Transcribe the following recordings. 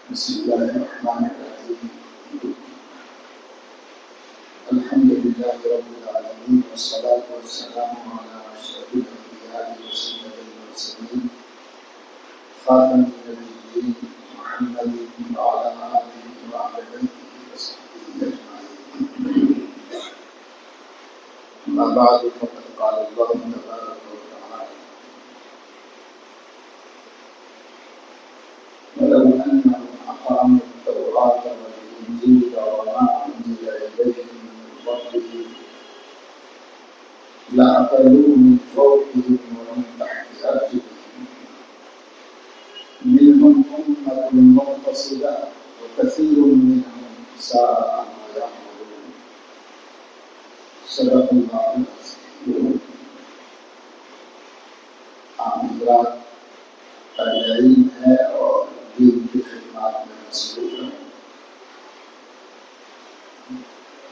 بسم الله الرحمن الرحيم. الحمد لله رب العالمين، والصلاة والسلام على أشرف الأنبياء وسيد المرسلين خاتم النبيين محمد وعلى آله وعلى بيته وصحبه أجمعين. أما بعد، فقد قال الله تبارك وتعالى: ولو أنهم أقاموا التوراة والإنجيل وما أنزل إليهم من ربهم لأكلوا من فوقهم ومن تحت أرجلهم منهم أمة مقتصدة وكثير منهم ساء ما يعملون. صدق الله العظيم. حضرات طالعین ہے اور دین کی خدمات میں مصروف ہیں.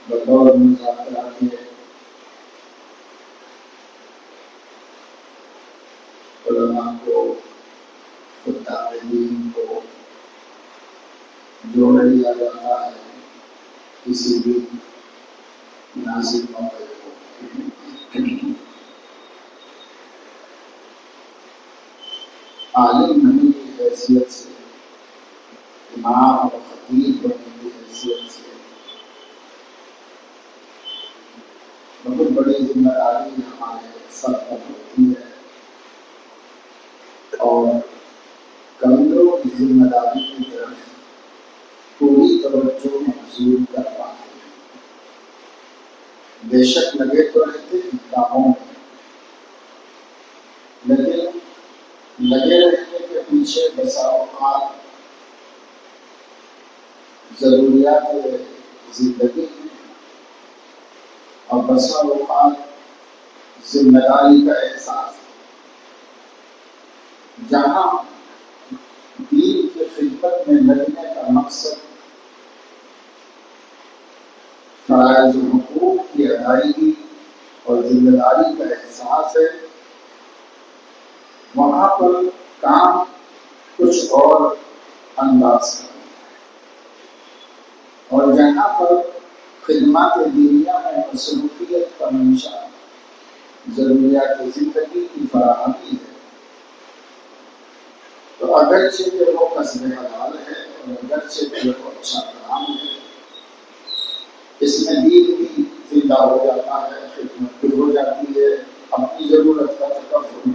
بطور مذاکرہ کے علماء کو، طالبین کو جوڑ لیا جاتا ہے کسی بھی مناسب موقع کو. عالم بننے کی حیثیت سے، امام اور خطیب بننے کی حیثیت سے بہت بڑی ذمہ داری ہمارے سر پر ہوتی ہے، اور کمزوروں کی ذمہ داری کی طرف پوری توجہ مبذول کرنا ہے. بے شک لگے تو رہتے ہیں کاموں میں، لیکن لگے رہنے کے پیچھے بسا اوقات ضروریات زندگی ہیں اور بسا اوقات ذمہ داری کا احساس ہے. جہاں دین کی خدمت میں لگنے کا مقصد فرائض و حقوق کی ادائیگی اور ذمہ داری کا احساس ہے، وہاں پر کام کچھ اور انداز کا ہے. اور جہاں پر خدمات دینیہ میں مصروفیت کا منشا ضروریات زندگی کی فراہمی ہے، تو اگرچہ کہ وہ کسب حلال ہے اور اگرچہ کہ وہ اچھا کام ہے، اس میں دین بھی زندہ ہو جاتا ہے، خدمت بھی ہو جاتی ہے، اپنی ضرورت کا تکفل بھی.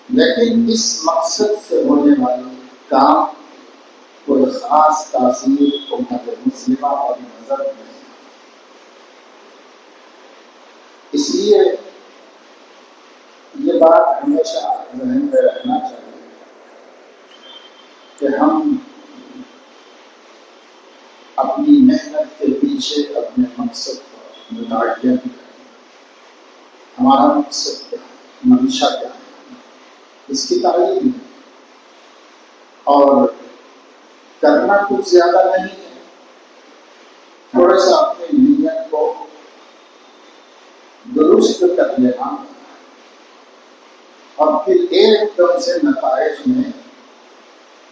لیکن اس مقصد سے ہونے والی کام کوئی خاص تاثیر امت مسلمہ پر نظر نہیں. اس لیے یہ بات ہمیشہ ذہن میں رکھنا چاہیے کہ ہم اپنی محنت کے پیچھے اپنے مقصد کو متعین کریں. ہمارا مقصد کیا ہے، منشا کیا ہے، اس کی تعلیم ہے. اور کرنا کچھ زیادہ نہیں ہے، تھوڑا سا اپنی نیت کو درست کر لینا اور پھر ایک دم سے نتائج میں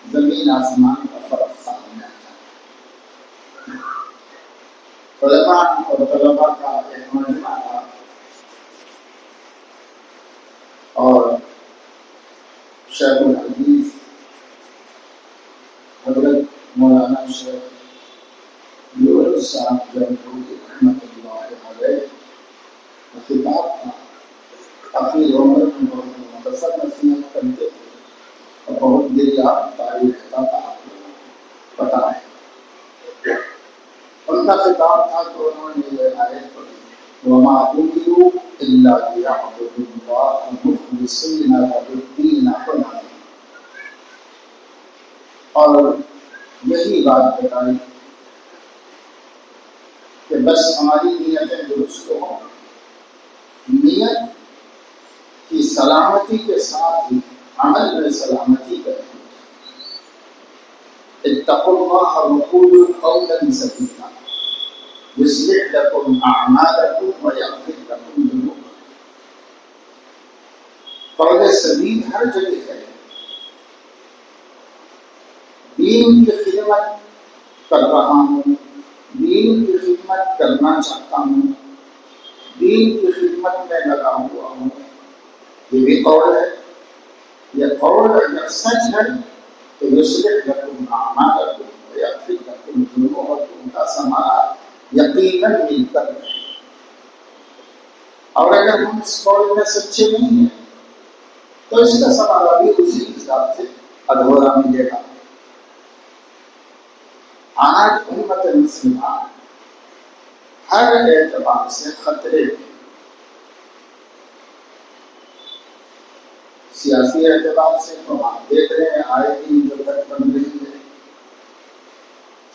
زمین آسمان کا فرق سامنے آ جاتا ہے. علماء اور طلباء کا ایک مجمع تھا، اور شیخ الحدیث حضرت مولانا شیخ یونس صاحب جمہوری رحمۃ اللہ علیہ کا خطاب تھا. اپنی عمر میں بہت مختصر نصیحت کرتے تھے اور بہت گریان طاری رہتا تھا، آپ لوگوں کو پتہ ہے. ان کا خطاب تھا تو انہوں نے یہ آیت پڑھی: وَمَا أُمِرُوا إِلَّا لِيَعْبُدُوا اللَّهَ مُخْلِصِينَ لَهُ الدِّينَ حُنَفَاءَ. اور یہی بات بتائی کہ بس ہماری نیتیں درست ہوں. نیت کی سلامتی کے ساتھ ہی عمل میں سلامتی کریں. اتقوا اللہ وقولوا قولا سدیدا یصلح لکم اعمالکم ویغفر لکم ذنوبکم. قول سدید ہر جگہ ہے، دین کی خدمت کر رہا ہوں، دین کی خدمت کرنا چاہتا ہوں، دین کی خدمت میں لگا ہوا ہوں، یہ بھی قول ہے۔ یہ قول اگر سچ ہے تو یصلح لکم اعمالکم ویغفر لکم ذنوبکم کا سماع یقیناً مل کر ہے۔ اور اگر ہم اس قول میں سچے نہیں ہیں تو اس کا سوال بھی اسی حساب سے ادھورا ملے گا۔ آج امت مسلمہ ہر اعتبار سے خطرے میں، سیاسی اعتبار سے تو آپ دیکھ رہے ہیں آئے دن جو تک بن رہی ہے،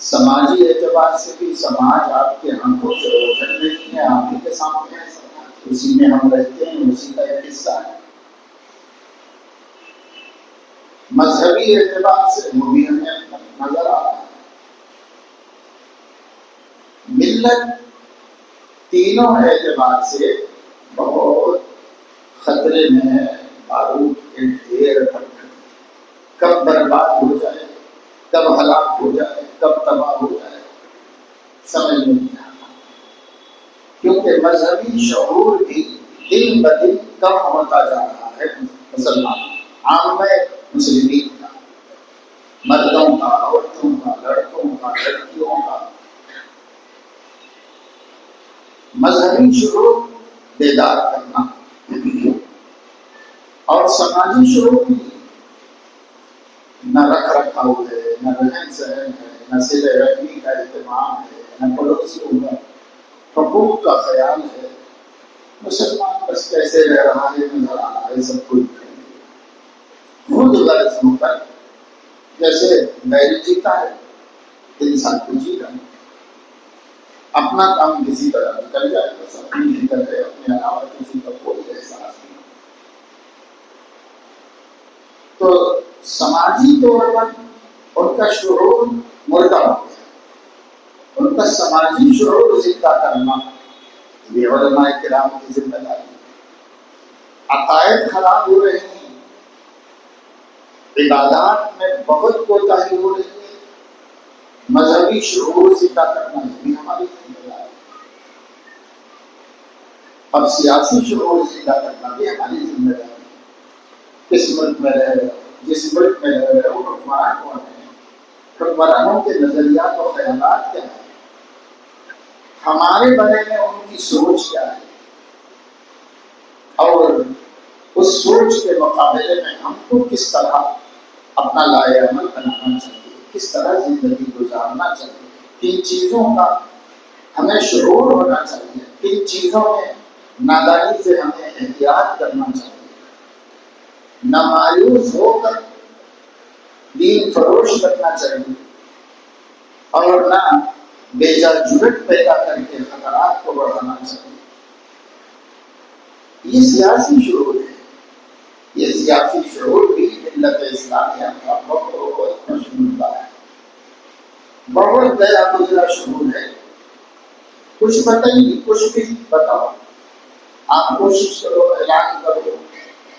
سماجی اعتبار سے بھی سماج آپ کے آنکھوں سے روشن نہیں ہے، آپ ہی کے سامنے ہے سماج، اسی میں ہم رہتے ہیں، اسی کا ایک حصہ ہے۔ مذہبی اعتبار سے وہ بھی ہمیں نظر آ رہا ہے۔ ملت تینوں اعتبار سے بہت خطرے میں ہے، بارود کے ڈھیر پر کب برباد ہو جائے، کب ہلاک ہو جائے، کب تباہ ہو جائے، سمجھ نہیں آتا۔ کیونکہ مذہبی شعور بھی دن بدن کم ہوتا جا رہا ہے مسلمان عام میں، مسلمین کا، مردوں کا، عورتوں کا، لڑکوں کا، لڑکیوں کا۔ مذہبی شعور بیدار کرنا اور سماجی شعور بھی، نہ رکھ رکھاؤ ہے، نہ رہن سہن ہے، نہ صلہ رحمی کا اہتمام ہے، نہ پڑوسیوں کا حقوق کا خیال ہے۔ مسلمان بس کیسے رہ رہا ہے نظر آ رہا ہے سب کچھ، خود غرض ہو کر جیسے بیل جیتا ہے، انسان کو جی رہا ہے، اپنا کام کسی طرح نکل جائے، بس اپنی فکر ہے، اپنے علاوہ کسی کا کوئی احساس نہیں۔ تو سماجی طور پر ان کا شعور مردہ ہو گیا، ان کا سماجی شعور زندہ کرنا یہ علماء کرام کی ذمہ داری ہے۔ عقائد خراب ہو رہے ہیں، عبادات میں بہت کوتاہی ہو رہی ہے، مذہبی شعور زندہ کرنا یہ بھی ہماری ذمہ داری ہے، اور سیاسی شعور زندہ کرنا بھی ہماری ذمہ داری ہے۔ کس ملک میں رہ رہے ہو، جس ملک میں رہ رہے ہو، حکمران کون ہیں، حکمرانوں کے نظریات و خیالات کیا ہیں، ہمارے بارے میں ان کی سوچ کیا ہے، اور اس سوچ کے مقابلے میں ہم کو کس طرح اپنا لائے عمل بنانا چاہیے، کس طرح زندگی گزارنا چاہیے، کن چیزوں کا ہمیں شعور ہونا چاہیے، کن چیزوں میں نادانی سے ہمیں احتیاط کرنا چاہیے، نہ مایوس ہو کر دین فروش کرنا چاہیے، اور نہ بے جا جرت پیدا کر کے خطرات کو بڑھانا چاہیے۔ یہ سیاسی شعور ہے، یہ سیاسی شعور بھی ملت اسلامیہ کا بہت مشہور ہے، بہت گیا گزرا شعور ہے۔ کچھ بتائیے، کچھ بھی بتاؤ، آپ کوشش کرو، اعلان کرو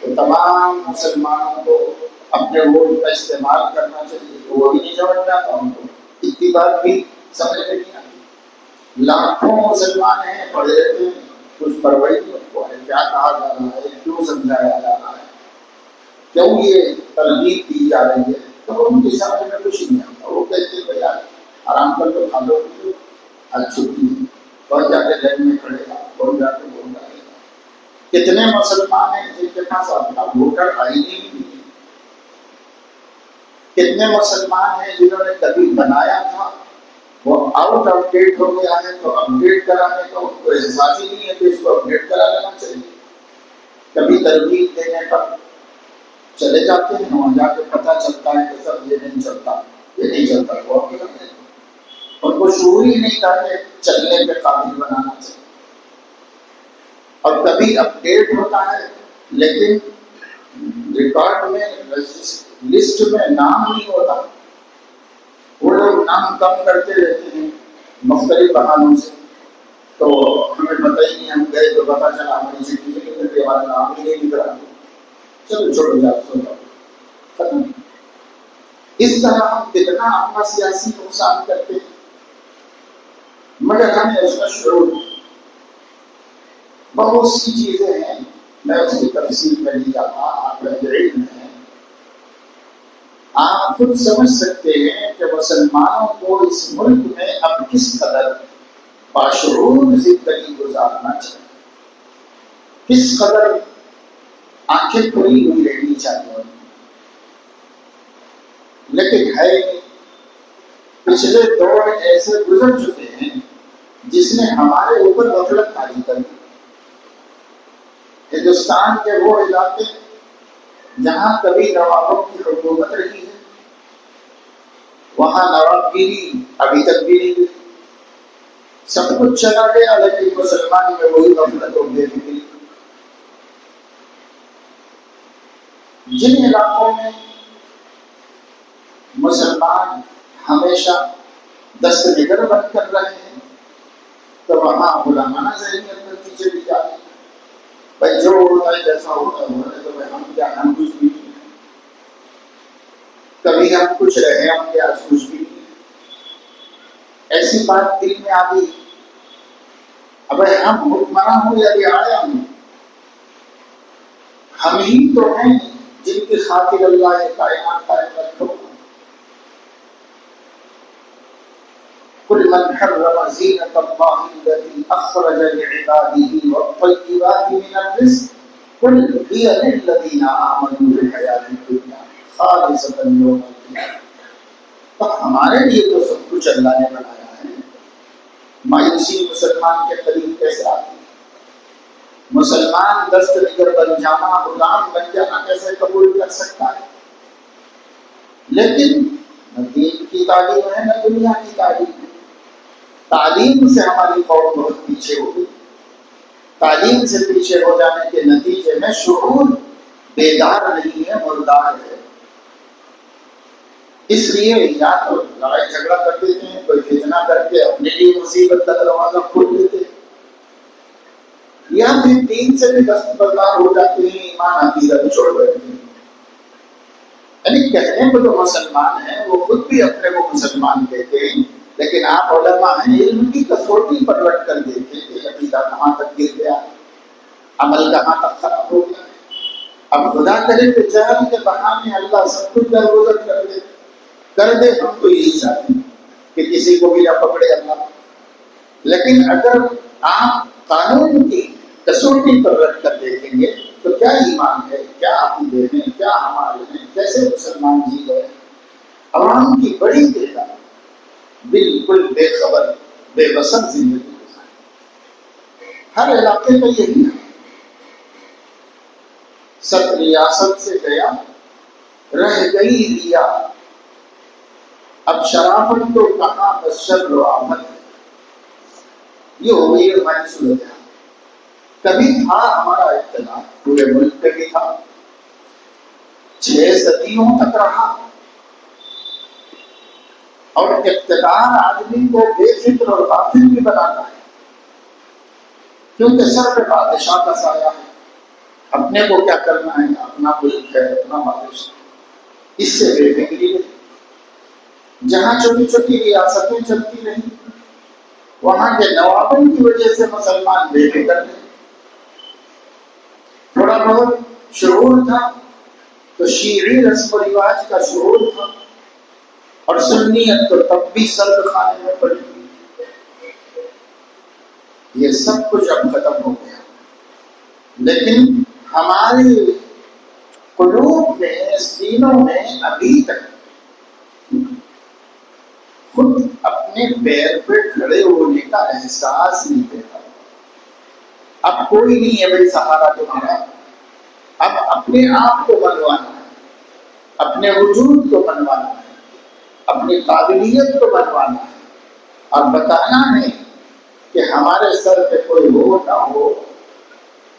تو تمام مسلمانوں کو اپنے ووٹ کا استعمال کرنا چاہیے، تو وہ بھی نہیں سمجھ میں آتا، ان کو اتنی بات بھی سمجھ میں نہیں آتی۔ لاکھوں مسلمان ہیں، پڑھے رہتے ہیں، کچھ پرواہی نہیں ان کو ہے، کیا کہا جا رہا ہے، کیوں سمجھایا جا رہا ہے، کیوں یہ ترغیب دی جا رہی ہے، تو ان کی سمجھ میں کچھ نہیں آتا۔ وہ کہتے ہیں بھائی آرام کر تو کھا لو، آج چھٹی ہے، اور جا کے لائن میں کھڑے گا، اور جا کے ووٹ ڈالے گا۔ کتنے مسلمان ہیں جن کے پاس اپنا ووٹر آئی ڈی نہیں ہے، کتنے مسلمان ہیں جنہوں نے کبھی بنایا تھا، وہ آؤٹ آف ڈیٹ ہو گیا ہے، تو اپ ڈیٹ کرانے کا ان کو احساس ہی نہیں ہے کہ اس کو اپ ڈیٹ کرا لینا چاہیے۔ کبھی ترغیب دینے پر چلے جاتے ہیں، وہاں جا کے پتہ چلتا ہے کہ سب یہ نہیں چلتا، یہ نہیں چلتا، وہ اپنے ان کو شعور ہی نہیں تھا کہ چلنے کے قابل بنانا چاہیے۔ اور کبھی اپ ڈیٹ ہوتا ہے لیکن ریکارڈ میں، لسٹ میں نام نہیں ہوتا، وہ لوگ نام کم کرتے رہتے ہیں مختلف بہانوں سے، تو ہمیں پتہ ہی نہیں، ہم گئے تو پتہ چلا ہماری چٹھی نہیں ملتی، ہمارا نام ہی نہیں نکلا، چلو چھوڑو جا، سو جاؤ، ختم۔ اس طرح ہم کتنا اپنا سیاسی نقصان کرتے ہیں مگر ہمیں اس کا شعور نہیں۔ بہت سی چیزیں ہیں، میں اس کی تفصیل میں نہیں جاتا، آپ علم ہے، آپ خود سمجھ سکتے ہیں کہ مسلمانوں کو اس ملک میں اب کس قدر باشعور زندگی گزارنا چاہیے، کس قدر آنکھیں کھلی ہوئی رہنی چاہیے، لیکن ہے پچھلے دور ایسے گزر چکے ہیں جس نے ہمارے اوپر غفلت تاری کر دی۔ ہندوستان کے وہ علاقے جہاں کبھی نوابوں کی حکومت رہی ہے، وہاں نواب گیری ابھی تک بھی نہیں ہوئی، سب کچھ چلا گیا، لیکن مسلمان میں وہی غفلت اور بے فکری۔ جن علاقوں میں مسلمان ہمیشہ دست نگر بن کر رہے ہیں تو وہاں غلامانہ ذہنیت پر پیچھے بھی جاتی ہے، بھائی جو ہوتا ہے جیسا ہوتا ہے ہوتا ہے، تو بھائی ہم کیا، ہم کچھ بھی نہیں، کبھی ہم کچھ رہے ہم کیا، آج کچھ بھی نہیں۔ ایسی بات دل میں آ گئی، اب ہم حکمراں ہوں یا رعایا ہوں، ہم ہی تو ہیں جن کی خاطر اللہ یہ کائنات قائم رکھو۔ قل من حرم زینة الله التي أخرج لعباده والطيبات من الرزق قل هي للذين آمنوا في الحياة الدنيا خالصة يوم القيامة۔ تو ہمارے لیے تو سب کچھ اللہ نے بنایا ہے، مایوسی مسلمان کے قریب کیسے آتی ہے؟ مسلمان دست نگر بن جانا، غلام بن جانا کیسے قبول کر سکتا ہے؟ لیکن نہ دین کی تعلیم ہے نہ دنیا کی تعلیم ہے۔ تعلیم سے ہماری قوم بہت پیچھے ہو گئی، تعلیم سے پیچھے ہو جانے کے نتیجے میں شعور بیدار نہیں ہے، مردار ہے۔ اس لیے یا تو لڑائی جھگڑا کر دیتے ہیں، کوئی فتنہ کر کے اپنے لیے مصیبت کا دروازہ کھول دیتے ہیں، یا پھر دین سے بھی دستبردار ہو جاتے ہیں، ایمان عقیدہ بھی چھوڑ بیٹھتے ہیں۔ یعنی کہنے کو جو مسلمان ہیں وہ خود بھی اپنے کو مسلمان کہتے ہیں، لیکن آپ علماء ہیں، علم کی کسوٹی پر رکھ کر دیکھیں کہ عقیدہ کہاں تک گر گیا، عمل کہاں تک خراب ہو گیا۔ اب خدا کرے کہ جہل کے بہانے اللہ سب کچھ درگزر کر دے، ہم تو یہی چاہتے ہیں کہ کسی کو بھی نہ پکڑے اللہ، لیکن اگر آپ قانون کی کسوٹی پر رکھ کر دیکھیں گے تو کیا ایمان ہے، کیا عقیدے ہیں، کیا ہمارے ہیں، کیسے مسلمان جی گئے۔ عوام کی بڑی تعداد بالکل بے خبر بے بسر زندگی گزاری، ہر علاقے کا یہی ہے۔ سب ریاست سے گیا رہ گئی ریا، اب شرافت تو کہاں بس شر و آفت ہے۔ یہ ہو گئی ہماری صورت۔ کبھی تھا ہمارا اقتدار، پورے ملک پہ بھی تھا، 6 صدیوں تک رہا، اور اقتدار آدمی کو بے فکر اور غافل بھی بناتا ہے، کیونکہ سر پہ بادشاہ کا سایہ ہے، اپنے کو کیا کرنا ہے، اپنا ملک ہے، اپنا بادشاہ، اس سے بے فکری ہے۔ جہاں چھوٹی چھوٹی ریاستیں چلتی رہیں وہاں کے نوابوں کی وجہ سے مسلمان بے فکر تھے، تھوڑا بہت شعور تھا تو شیعی رسم و رواج کا شعور تھا، اور سنیت تو تب بھی سرد خانے میں پڑی ہوئی۔ یہ سب کچھ اب ختم ہو گیا، لیکن ہمارے قلوب میں، سینوں میں ابھی تک خود اپنے پیر پہ کھڑے ہونے کا احساس نہیں دیتا۔ اب کوئی نہیں ہے بھائی سہارا تمہارا، اب اپنے آپ کو بنوانا ہے، اپنے وجود کو بنوانا ہے، اپنی قابلیت کو بنوانا ہے، اور بتانا ہے کہ ہمارے سر پہ کوئی ہو نہ ہو،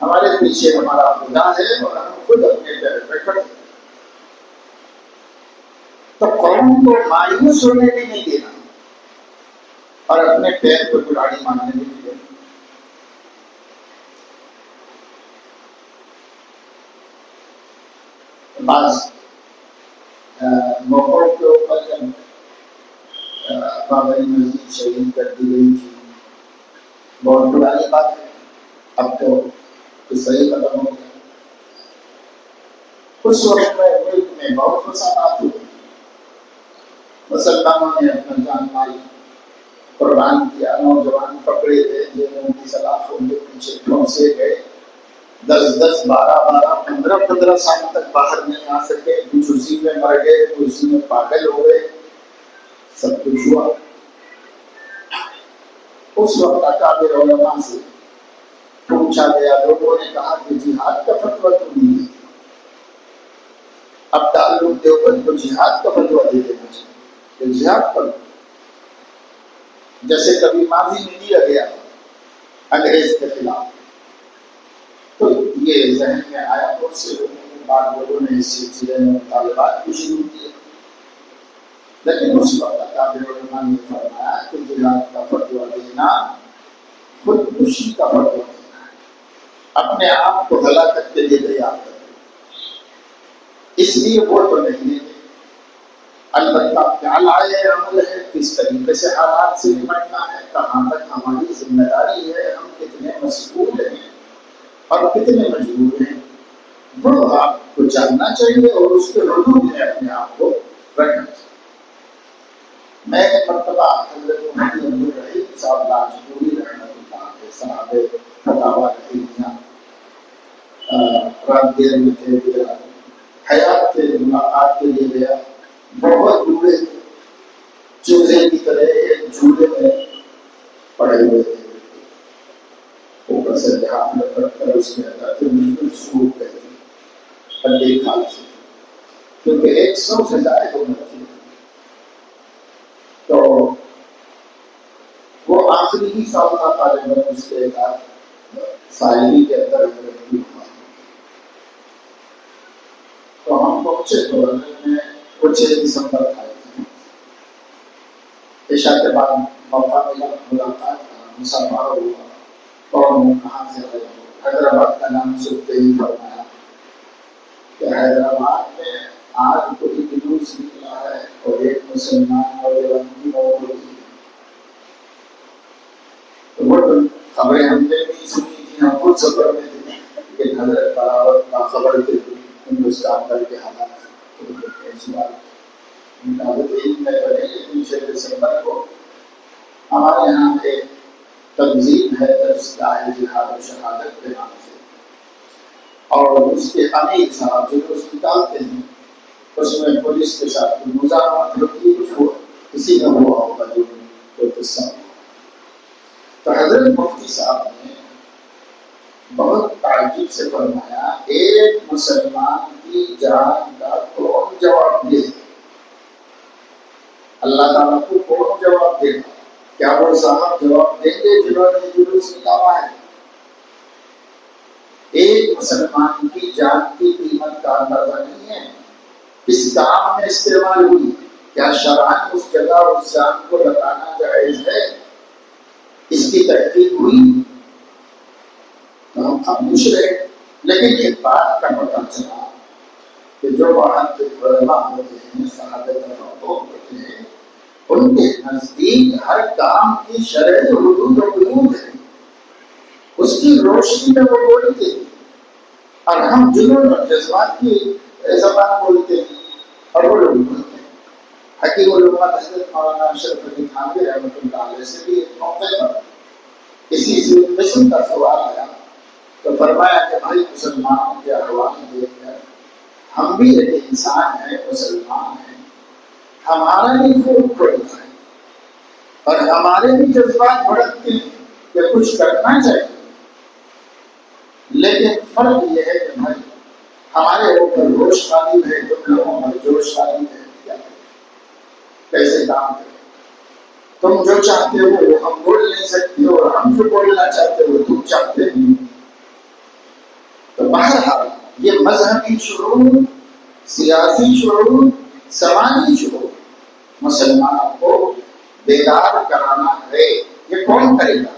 ہمارے پیچھے ہمارا خدا ہے اور ہم خود اپنے پیر پہ کھڑے۔ تو قوم کو مایوس ہونے بھی نہیں دینا اور اپنے پیر کو کلاڑی مارنے بھی نہیں دینا۔ بعض موقعوں کے اوپر جب بابری مسجد شہید کر دی گئی تھی، بہت پرانی بات ہے، اب تو صحیح ختم ہو گیا۔ اس وقت میں ملک میں بہت فسادات ہوئے، مسلمانوں نے اپنا جان مال قربان کیا، نوجوان پکڑے گئے، جیلوں کی سلاخوں کے پیچھے پھنسے گئے، 10 12 15 سال تک باہر نہیں آ سکے، کچھ اسی میں مر گئے، کچھ اسی میں پاگل ہو گئے، سب کچھ ہوا۔ اس وقت اکابر علماء سے پوچھا گیا، لوگوں نے کہا کہ جہاد کا فتویٰ تو نہیں ہے، اب تعلق دیوبند کو جہاد کا فتویٰ دے دینا چاہیے کہ جہاد کرو، جیسے کبھی ماضی میں دیا گیا انگریز کے خلاف۔ تو یہ ذہن میں آیا، بہت سے لوگوں نے، بعض لوگوں نے اس سلسلے میں مطالبات بھی شروع کیے، لیکن اس وقت اکابر علماء نے فرمایا کہ جہاد کا فتویٰ دینا خودکشی کا فتویٰ دینا ہے، اپنے آپ کو ہلاکت کے لیے تیار کر دو۔ اس لیے وہ تو نہیں ہے، البتہ کیا لائے عمل ہے، کس طریقے سے حالات سے نمٹنا ہے، کہاں تک ہماری ذمہ داری ہے، ہم کتنے مسئول ہیں اور کتنے مجبور ہیں، وہ آپ کو جاننا چاہیے اور اس کے حدود میں اپنے آپ کو رکھنا چاہیے۔ میں ایک مرتبہ حضرت مفتی عبدالرحیم صاحب لاجپوری رحمۃ اللہ علیہ صاحب فتاوی رحیمیہ رات دیر میں تھے گجرات، حیات کے ملاقات کے لیے گیا، بہت بوڑھے تھے، چوزے کی طرح ایک جھولے میں پڑے ہوئے تھے، اوپر سے ہاتھ میں پڑ کر اس میں اندر بالکل سوکھ گئے تھے ہڈی کھال سے، کیونکہ 100 سے زائد عمر تھی۔ تو وہ آخری ہی سال تھا طالب علم، اس کے بعد سالگی کے اندر ہوا۔ تو ہم پہنچے تو میں وہ 6 دسمبر آئے تھے، عشاء کے بعد موقع ملا، ملاقات کا مسافہ ہوا، اور کہاں سے آئے ہو؟ حیدرآباد کا نام سنتے ہی فرمایا کہ حیدرآباد میں آج کوئی جلوس نکلا ہے اور ایک مسلمان نوجوان کی موت ہوئی ہے۔ تو وہ خبریں ہم نے بھی سنی تھی، ہم خود سفر میں تھے کہ حضرت بغاوت کا خبر تھی ہندوستان بھر کے حالات ایسی بات علم میں بنے، لیکن 6 دسمبر کو ہمارے یہاں ایک تنظیم ہے درسگاہ جہاد و شہادت کے نام سے، اور اس کے امیر صاحب جو نکالتے ہیں، اس میں پولیس کے ساتھ مزاحمت ہوتی ہے، کچھ ہو کسی کا ہوا ہوگا جو کوئی قصہ ہو۔ تو حضرت مفتی صاحب نے بہت تعجب سے فرمایا، ایک مسلمان کی جان کا کون جواب دے؟ اللہ تعالیٰ کو کون جواب دے گا؟ کیا وہ صاحب جواب دیں گے جنہوں نے جلوس نکالا ہے؟ ایک مسلمان کی جان کی قیمت کا اندازہ نہیں ہے، اس کام میں استعمال ہوئی، کیا شرعاً اس جگہ اس جان کو لگانا جائز ہے؟ اس کی تحقیق ہوئی تو ہم خاموش رہے، لیکن ایک بات کا پتہ چلا کہ جو وہاں کے علماء ہوتے ہیں، صحابہ تفقہ ہوتے ہیں، ان کے نزدیک ہر کام کی شرعی حدود و قیود ہے، اس کی روشنی میں وہ بولتے ہیں، اور ہم جنون اور جذبات کی زبان بولتے ہیں اور وہ لوگ بولتے ہیں۔ حکیم الامت حضرت مولانا اشرف علی تھانوی رحمۃ اللہ علیہ سے بھی ایک موقع پر اسی قسم کا سوال آیا تو فرمایا کہ بھائی مسلمانوں کے احوال دیکھ کر ہم بھی ایک انسان ہیں، مسلمان ہیں، ہمارا بھی خون کھولتا ہے اور ہمارے بھی جذبات بھڑکتے ہیں کہ کچھ کرنا چاہیے، لیکن فرق یہ ہے کہ بھائی ہمارے اوپر جوش غالب ہے، تم لوگوں پر جوش غالب ہے، کیا کیسے کام کریں؟ تم جو چاہتے ہو وہ ہم بول نہیں سکتے اور ہم جو بولنا چاہتے ہو تم چاہتے نہیں۔ تو بہرحال یہ مذہبی شعور، سیاسی شعور، سماجی شعور مسلمانوں کو بیدار کرانا ہے، یہ کون کرے گا؟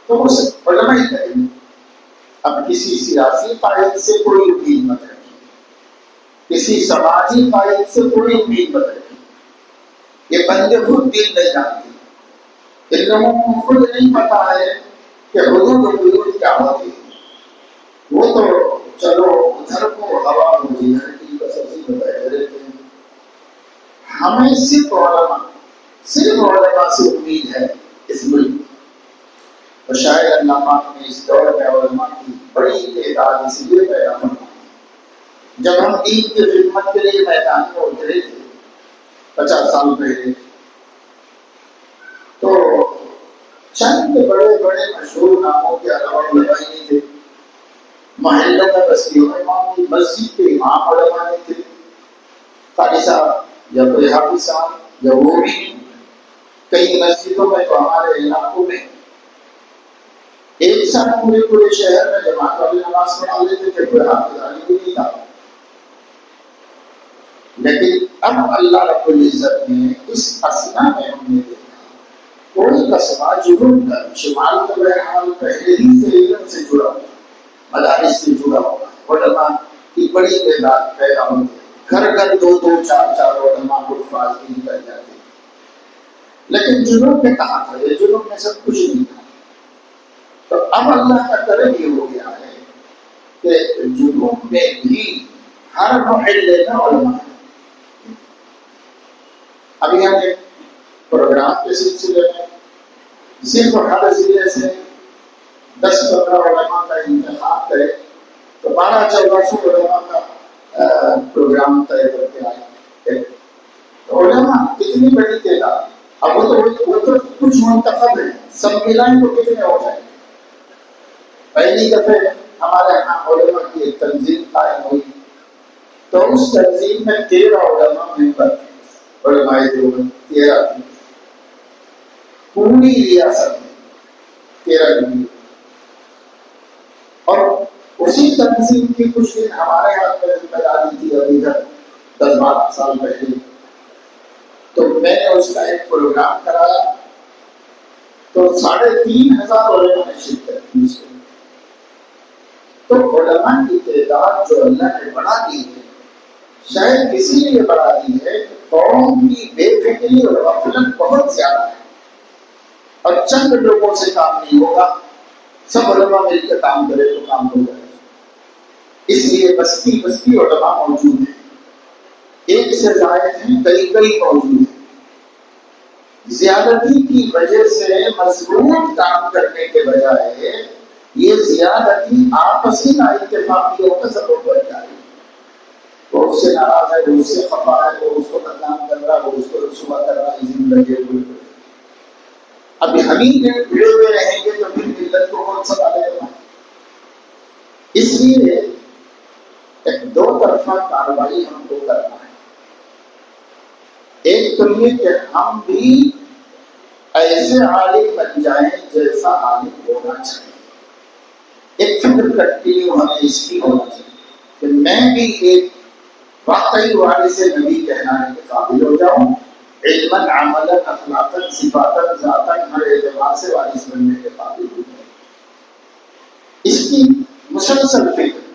تو وہ علماء ہی کریں گے۔ اب کسی سیاسی قائد سے کوئی امید مت رکھیے، کسی سماجی قائد سے کوئی امید مت رکھی. یہ بندے خود دین نہیں جانتے. ان لوگوں کو خود نہیں پتا ہے کہ حدود و حدود کیا ہوتی ہے. وہ تو چلو ادھر کو ہوا ہوتی ہے کی سبزی بتائے رہتے ہیں. ہمیں صرف علماء سے امید ہے اس ملک میں. اور شاید اللہ پاک نے اس دور میں علماء کی بڑی تعداد اس لیے پیدا فرمائی. جب ہم دین کی خدمت کے لیے میدان میں اترے تھے 50 سال پہلے، تو چند بڑے بڑے مشہور ناموں کے علاوہ علماء نہیں تھے. محلوں میں بستیوں میں امام تھی، مسجد کے امام علماء نہیں تھے. قاری صاحب یا کوئی حافظ صاحب یا وہ بھی نہیں. کئی مسجدوں میں تو ہمارے علاقوں میں ایک ساتھ پورے شہر میں جماعت والی نماز پڑھا لیتے تھے، کوئی حافظ علی بھی نہیں تھا. لیکن اب اللہ رب العزت نے اس اسنا میں ہم نے دیکھا کوئی قصبہ جنوب کا شمال کا بہرحال پہلے ہی سے علم سے جڑا ہوا، مدارس سے جڑا ہوا، علماء کی بڑی تعداد پیدا ہوتی ہے. گھر گھر 2 4 علماء حفاظ بھی نکل جاتے. لیکن جنوب میں کہاں تھا؟ یہ جنوب میں سب کچھ نہیں تھا. تو اب اللہ کا کرم یہ ہو گیا ہے کہ جنوب میں بھی ہر محلے کا علماء ہے. ابھی ہم ایک پروگرام کے سلسلے میں صرف ہر ضلع سے 10-15 علماء کا انتخاب کرے تو 1200-1400 علماء کا پروگرام طے کر کے آئے. تو علماء کتنی بڑی تعداد. اب وہ تو کچھ منتخب ہے، سب ملائیں تو کتنے ہو جائیں. پہلی دفعہ ہمارے یہاں علماء کی ایک تنظیم قائم ہوئی تو اس تنظیم میں 13 علماء ممبر تھے. علماء دیوبند 13 تھے پوری ریاست میں 13 ڈگری. اور اسی تنظیم کی کچھ دن ہمارے ہاتھ میں ذمہ داری تھی ابھی تک 10-12 سال پہلے. تو میں نے اس کا ایک پروگرام کرایا تو 3500 علماء نے شرکت کی. تو علماء کی تعداد جو اللہ نے بڑھا دی ہے شاید اسی لیے بڑھا دی ہے کہ قوم کی بے فکری اور غفلت بہت زیادہ ہے اور چند لوگوں سے کام نہیں ہوگا. سب علماء مل کے کام کرے تو کام ہو جائے. اس لیے بستی بستی علماء موجود ہیں. ایک سے زائد ہیں، کئی موجود ہیں. زیادتی کی وجہ سے مضبوط کام کرنے کے بجائے یہ زیادتی آپسی نااتفاقیوں کا سبب بن جائے. وہ اس سے ناراض ہے، وہ اس سے خفا ہے، وہ اس کو بدنام کر رہا ہے، وہ اس کو رسوا کر رہا ہے. زندگی ہوئی ابھی ہم ہی بھیڑے ہوئے رہیں گے تو پھر ملت کو کون سنبھالے گا؟ اس لیے ایک 2 طرفہ کارروائی ہم کو کرنا ہے. ایک تو یہ کہ ہم بھی ایسے عالم بن جائیں جیسا عالم ہونا چاہیے. ایک فکر کنٹینیو ہمیں اس کی ہونا چاہیے کہ میں بھی ایک واقعی وارث نبی کہلانے کے قابل ہو جاؤں. علماً عملاً اخلاقاً صفاتاً ذاتاً ہر اعتبار سے وارث بننے کے قابل ہو جاؤں. اس کی مسلسل فکر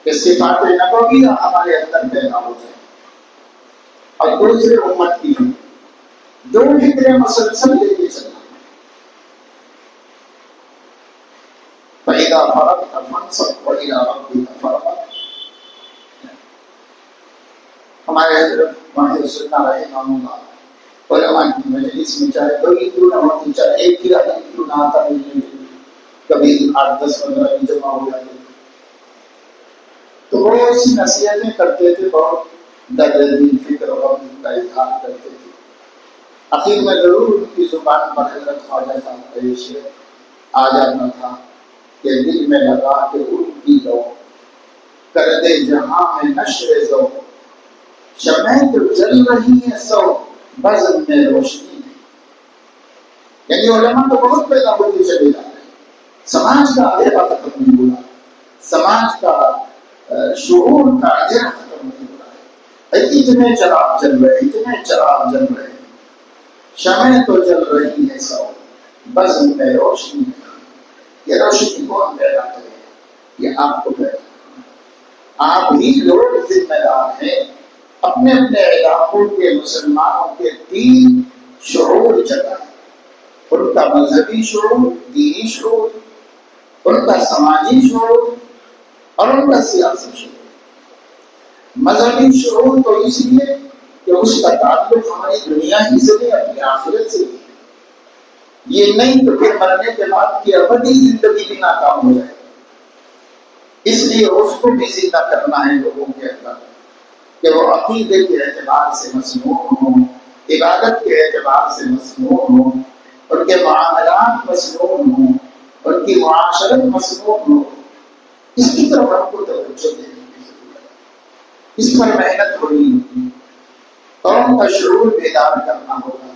کہ صفات نبویہ ہمارے اندر پیدا ہو جائے. اور دوسرے امت کی فکر، 2 فکریں مسلسل لے کے چلنا. فَإِذَا فَرَغْتَ فَانصَبْ وَإِلَىٰ رَبِّكَ فَارْغَب. ہمارے حضرت محمد سننا رحمہ اللہ علماء کی مجلس میں چاہے کوئی کیوں نہ ہوتی، چاہے ایک ہی آدمی کیوں نہ آتا نہیں، کبھی 8-10-15 بھی جمع ہو جاتے تو وہ ایسی نصیحتیں کرتے تھے، بہت درد فکر اور کا اظہار کرتے تھے. آخر میں ضرور ان کی زبان پر حضرت خواجہ صاحب کا یہ شعر آ جاتا تھا کہ دل میں لگا کہ ان کی لو کر دے جہاں میں نشر ذوق، شمعیں تو جل رہی ہیں سو بزم میں روشنی ہے. یعنی علماء تو بہت پیدا ہوتے چلے جا رہے ہیں. سماج کا اندھیرا ختم نہیں ہوا، سماج کا شعور کا اندھیرا ختم نہیں ہو رہا ہے. اتنے چراغ جل رہے، اتنے چراغ جل رہے، شمعیں تو جل رہی ہیں سو بزم میں روشنی ہے. یہ روشنی کون پیدا کرے؟ یہ آپ کو پیدا. آپ ہی لوگ ذمہ دار ہیں اپنے اپنے علاقوں کے مسلمانوں کے 3 شعور جگائیں، ان کا مذہبی شعور، دینی شعور، ان کا سماجی شعور اور ان کا سیاسی شعور۔ مذہبی شعور تو اس لیے کہ اس کا تعلق ہماری دنیا ہی سے نہیں، اپنی آخرت سے بھی، یہ نہیں تو پھر مرنے کے بعد کی ابدی زندگی بھی ناکام ہو جائے، اس لیے اس کو بھی زندہ کرنا ہے لوگوں کے اندر کہ وہ عقیدے کے اعتبار سے مسنون ہوں، عبادت کے اعتبار سے مسنون ہوں، ان کے معاملات مسنون ہوں، ان کی معاشرت مسنون ہو۔ اس کی طرف ہم کو توجہ دینے کی ضرورت ہے، اس پر محنت ہونی ہوگی، قوم کا شعور بیدار کرنا ہوگا۔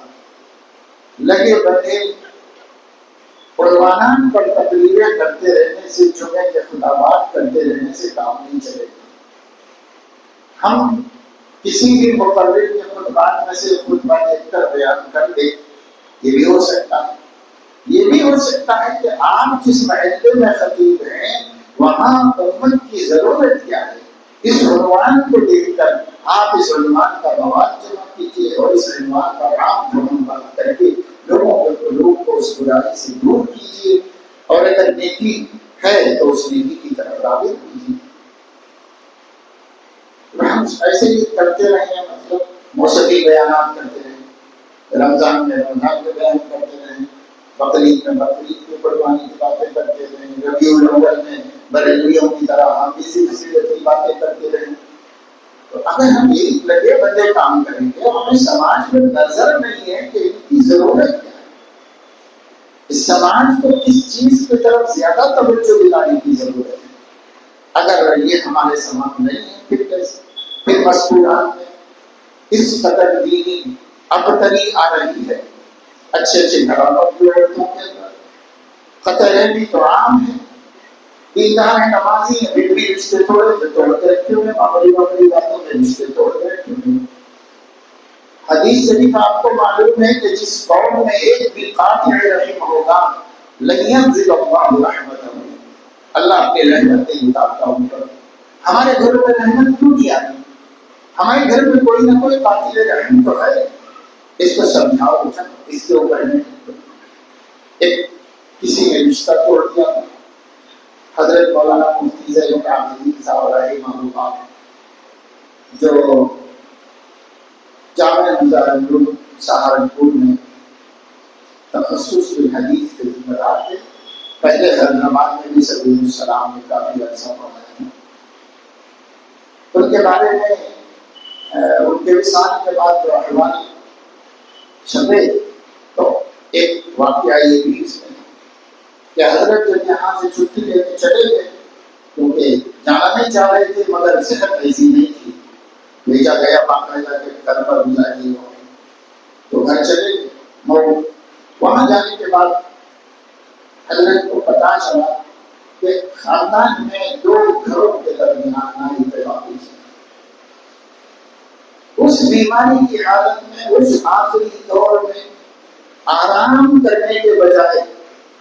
لگے بندے عنوانات پر تقریریں کرتے رہنے سے، جمعے کے خطابات کرتے رہنے سے کام نہیں چلے گا۔ ہم کسی بھی مقرر کے خطبات میں سے خطبہ دیکھ کر بیان کر دیں، یہ بھی ہو سکتا ہے۔ یہ بھی ہو سکتا ہے کہ آپ جس محلے میں خطیب ہیں وہاں امت کی ضرورت کیا ہے، اس عنوان کو دیکھ کر آپ اس عنوان کا مواد جمع کیجیے اور اس عنوان کا عام جمع بات کر کے لوگوں کو اس برائی سے دور کیجیے، اور اگر نیکی ہے تو اس نیکی کی طرف راغب کیجیے۔ ہم ایسے ہی کرتے رہے ہیں، مطلب موسیقی بیانات کرتے رہے، رمضان میں رمضان کے بیان کرتے رہے، بقرعید میں بقرعید کی قربانی کی باتیں کرتے رہے، ربیع الاول میں بریلویوں کی طرح ہم اسی کی باتیں کرتے رہے۔ تو اگر ہم یہ لگے بندے کام کریں گے، ہمیں سماج میں نظر نہیں ہے کہ ان کی ضرورت کیا ہے، اس سماج کو کس چیز کی طرف زیادہ توجہ دلانے کی ضرورت ہے۔ اگر یہ ہمارے سماج نہیں ہے، پھر کیسے؟ پھر مسکولات میں اس قدر دینی ابتری آ رہی ہے، اچھے اچھے گھرانوں کی عورتوں کے اندر خطرے بھی تو عام ہیں، دیندار ہیں، نمازی ہیں، پھر بھی رشتے توڑے کے رکھے ہوئے، معمولی باتوں میں رشتے توڑ کے رکھے ہوئے۔ حدیث شریف آپ کو معلوم ہے کہ جس قوم میں ایک بھی قاطع رحم ہوگا لن ينزل اللہ رحمتہ، اللہ اپنی رحمت نہیں اتارتا ان پر۔ ہمارے گھر میں رحمت کیوں نہیں آتی؟ ہمارے گھر میں کوئی نہ کوئی قاطع رحم تو ہے، اس کو سمجھاؤ، اس کے اوپر ایک کسی نے رشتہ توڑ دیا، حضرت مولانا مفتی زین العابدین صاحب رحمہ اللہ جو جامعہ نظار العلوم سہارنپور میں تخصص الحدیث کے ذمہ دار تھے، پہلے حیدرآباد میں بھی سبیل السلام میں کافی عرصہ پڑھا ہے۔ ان کے بارے میں ان کے وصال کے بعد جو احوال چھپے تو ایک واقعہ یہ بھی اس میں کہ حضرت جب یہاں سے چھٹی لے کے چلے گئے، کیونکہ جانا نہیں چاہ رہے تھے مگر صحت ایسی نہیں تھی، بھیجا گیا باقاعدہ کے گھر پر گزاری ہو، تو گھر چلے گئے۔ وہاں جانے کے بعد حضرت کو پتا چلا کہ خاندان میں 2 گھروں کے درمیان نااتفاقی ہے۔ اس بیماری کی حالت میں، اس آخری دور میں آرام کرنے کے بجائے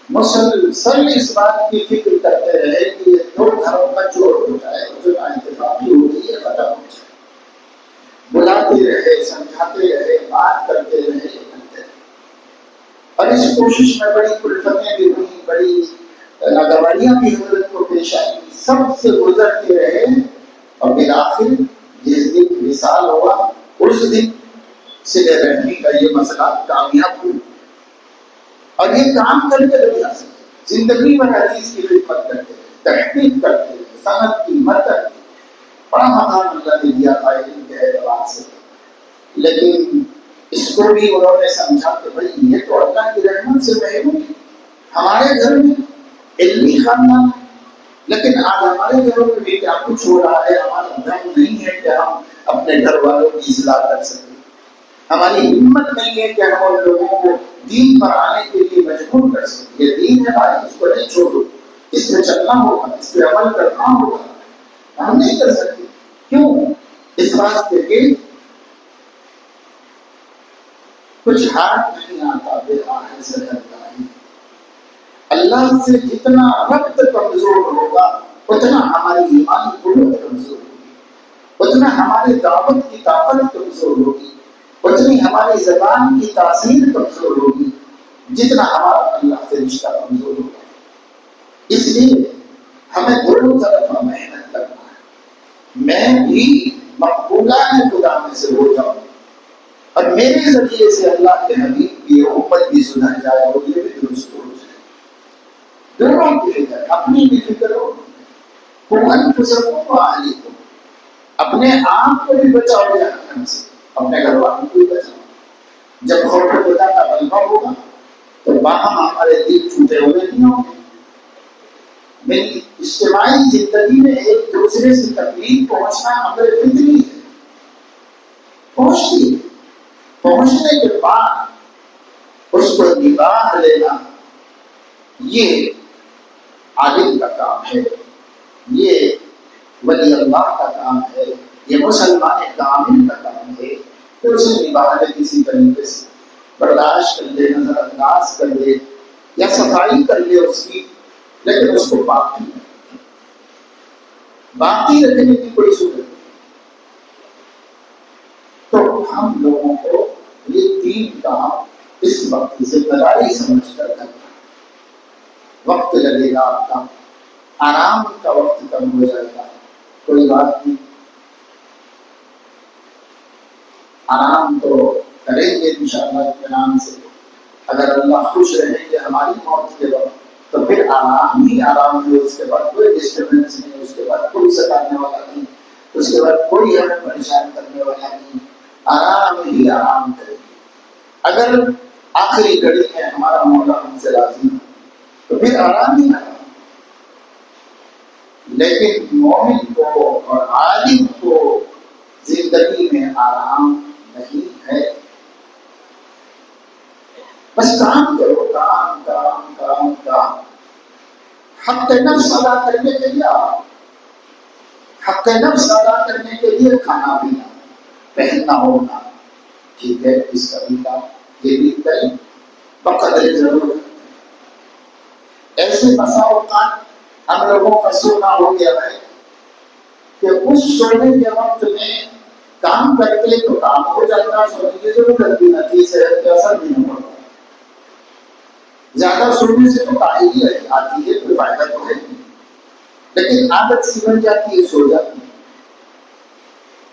مسلسل اس بات کی فکر کرتے رہے کہ یہ 2 گھروں کا جوڑ ہو جائے، جو نااتفاقی ہو رہی ہے ختم ہو جائے۔ بلاتے رہے، سمجھاتے رہے، بات کرتے رہے، اور اس کوشش میں بڑی کلفتیں بھی ہوئی، بڑی ناگواریاں بھی حضرت کو پیش آئی، سب سے گزرتے رہے، اور بالآخر جس دن وصال ہوا اس دن صلہ رحمی کا یہ مسئلہ کامیاب ہوئی، اور یہ کام کر کے دنیا سے زندگی بھر حدیث کی خدمت کرتے رہے، تحقیق کرتے رہے، سند کی مدد کی، بڑا مقام اللہ نے دیا تھا علم کے اعتبار سے۔ لیکن اس کو بھی انہوں نے سمجھا کہ بھائی یہ تو اللہ کی رحمت سے محروم ہے، ہمارے گھر میں علمی خاندان ہے، لیکن آج ہمارے گھروں میں بھی کیا کچھ ہو رہا ہے، ہمارا دم نہیں ہے کہ ہم اپنے گھر والوں کی اصلاح کر سکیں، ہماری ہمت نہیں ہے کہ ہم ان لوگوں کو دین پر آنے کے لیے مجبور کر سکیں۔ یہ دین ہے بھائی، اس کو نہیں چھوڑو، اس پہ چلنا ہوگا، اس پہ عمل کرنا ہوگا، ہم نہیں کر سکتے۔ کیوں؟ اس واسطے کہ کچھ ہاتھ نہیں آتا بے آہ سے کرتا ہے۔ اللہ سے جتنا وقت کمزور ہوگا اتنا ہماری ایمانی قوت کمزور ہوگی، اتنا ہماری دعوت کی طاقت کمزور ہوگی، اتنی ہماری زبان کی تاثیر کمزور ہوگی، جتنا ہمارا اللہ سے رشتہ کمزور ہوگا۔ اس لیے ہمیں دونوں طرف محنت کرنا ہے، میں بھی مقبولان خدا میں سے ہو جاؤں اور میرے ذریعے سے اللہ کے حبیب کی امت بھی سدھر جائے اور یہ بھی درست ہو جائے۔ دونوں کی فکر، اپنی بھی فکر ہو، اپنے آپ کو بھی بچاؤ جہنم سے، اپنے گھر والوں کو بھی بچاؤ۔ جب خوف خدا کا غلبہ ہوگا تو باہم ہمارے دل ٹوٹے ہوئے نہیں ہوں گے۔ میری اجتماعی زندگی میں ایک دوسرے سے تکلیف پہنچنا ہمارے فطری ہے، پہنچتی ہے، پہنچنے کے بعد اس کو نباہ لینا یہ عالم کا کام ہے، یہ ولی اللہ کا کام ہے، یہ مسلمان کامل کا کام ہے کہ اسے نباہ کسی طریقے سے برداشت کر لے، نظر انداز کر لے یا صفائی کر لے اس کی، لیکن اس کو باقی رکھنے کی کوئی صورت نہیں۔ تو ہم لوگوں کو یہ تین کام اس وقت ذمہ داری سمجھ کر کرنا ہے۔ وقت لگے گا آپ کا، آرام کا وقت کم ہو جائے گا، کوئی بات نہیں، آرام تو کریں گے انشاءاللہ اطمینان سے۔ اگر اللہ خوش رہیں گے ہماری موت کے وقت تو پھر آرام ہی آرام ہے، اس کے بعد کوئی ڈسٹربینس نہیں، اس کے بعد کوئی ستانے والا نہیں، اس کے بعد کوئی ہمیں پریشان کرنے والا نہیں، آرام ہی آرام کریں گے۔ اگر آخری گھڑی میں ہمارا مولا ہم سے راضی ہے تو پھر آرام ہی آرام۔ لیکن مومن کو اور عالم کو زندگی میں آرام نہیں ہے، بس کام کرو، کام کام کام کام۔ حق نفس ادا کرنے کے لیے آرام، حق نفس ادا کرنے کے لیے کھانا پینا، پہننا ہونا، ٹھیک ہے، اس کا بھی کام یہ بھی کریں بقدر ضرورت۔ ایسے بسا اوقات ہم لوگوں کا سونا ہو گیا ہے کہ اس سونے کے وقت میں کام کرتے تو کام ہو جاتا، سونے کی ضرورت بھی نہ تھی، صحت کا اثر بھی نہ پڑتا۔ زیادہ سونے سے تو کاہلی آتی ہے، کوئی فائدہ تو ہے نہیں، لیکن عادت سی بن جاتی ہے، سو جاتی ہے۔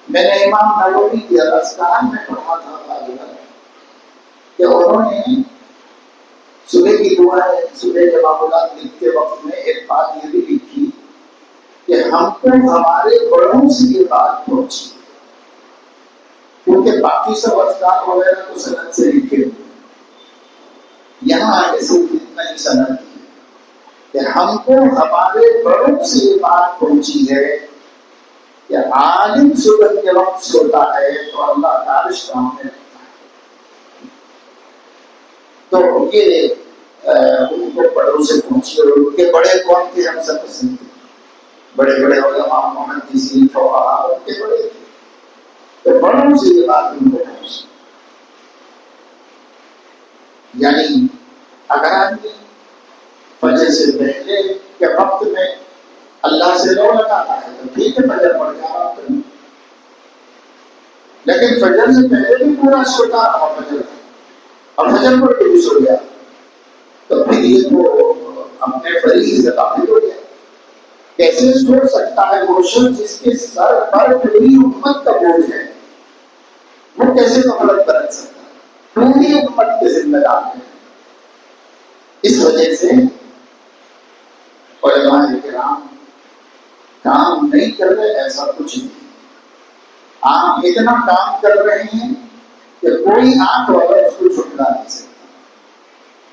میں نے امام نووی کی اذکار میں پڑھا تھا غالباً کہ انہوں نے صبح کی دعا ہے، صبح کے معمولات لکھتے وقت میں ایک بات یہ بھی لکھی کہ ہم کو ہمارے بڑوں سے یہ بات پہنچی، کیونکہ باقی سب اذکار وغیرہ تو سند سے لکھے ہوئے، یہاں آگے صرف اتنا ہی سند ہے کہ ہم کو ہمارے بڑوں سے یہ بات پہنچی ہے کہ عالم صبح کے وقت سوتا ہے تو اللہ کا عرش کام میں رہتا ہے۔ تو یہ ان کو بڑوں سے پہنچی، اور ان کے بڑے کون تھے ہم سب پسند تھے، بڑے بڑے علماء محدثین فقہاء ان کے بڑے تھے، تو بڑوں سے یہ بات ان کو پہنچی۔ یعنی اگر آدمی فجر سے پہلے کے وقت میں اللہ سے رو لگاتا ہے تو ٹھیک ہے، فجر پڑھ کے آرام کرنا، لیکن فجر سے پہلے بھی پورا سوتا رہا فجر اور فجر پڑھ کے بھی سو گیا تو پھر یہ تو اپنے فریض سے غافل ہو گیا۔ کیسے سو سکتا ہے وہ شخص جس کے سر پر پوری امت کا بوجھ ہے؟ وہ کیسے غفلت برت سکتا ہے؟ پوری امت کے ذمہ دار ہے۔ اس وجہ سے علماء کرام کام نہیں کر رہے ایسا کچھ نہیں، آپ اتنا کام کر رہے ہیں کہ کوئی آنکھ والا اس کو چھٹکا نہیں سکتا،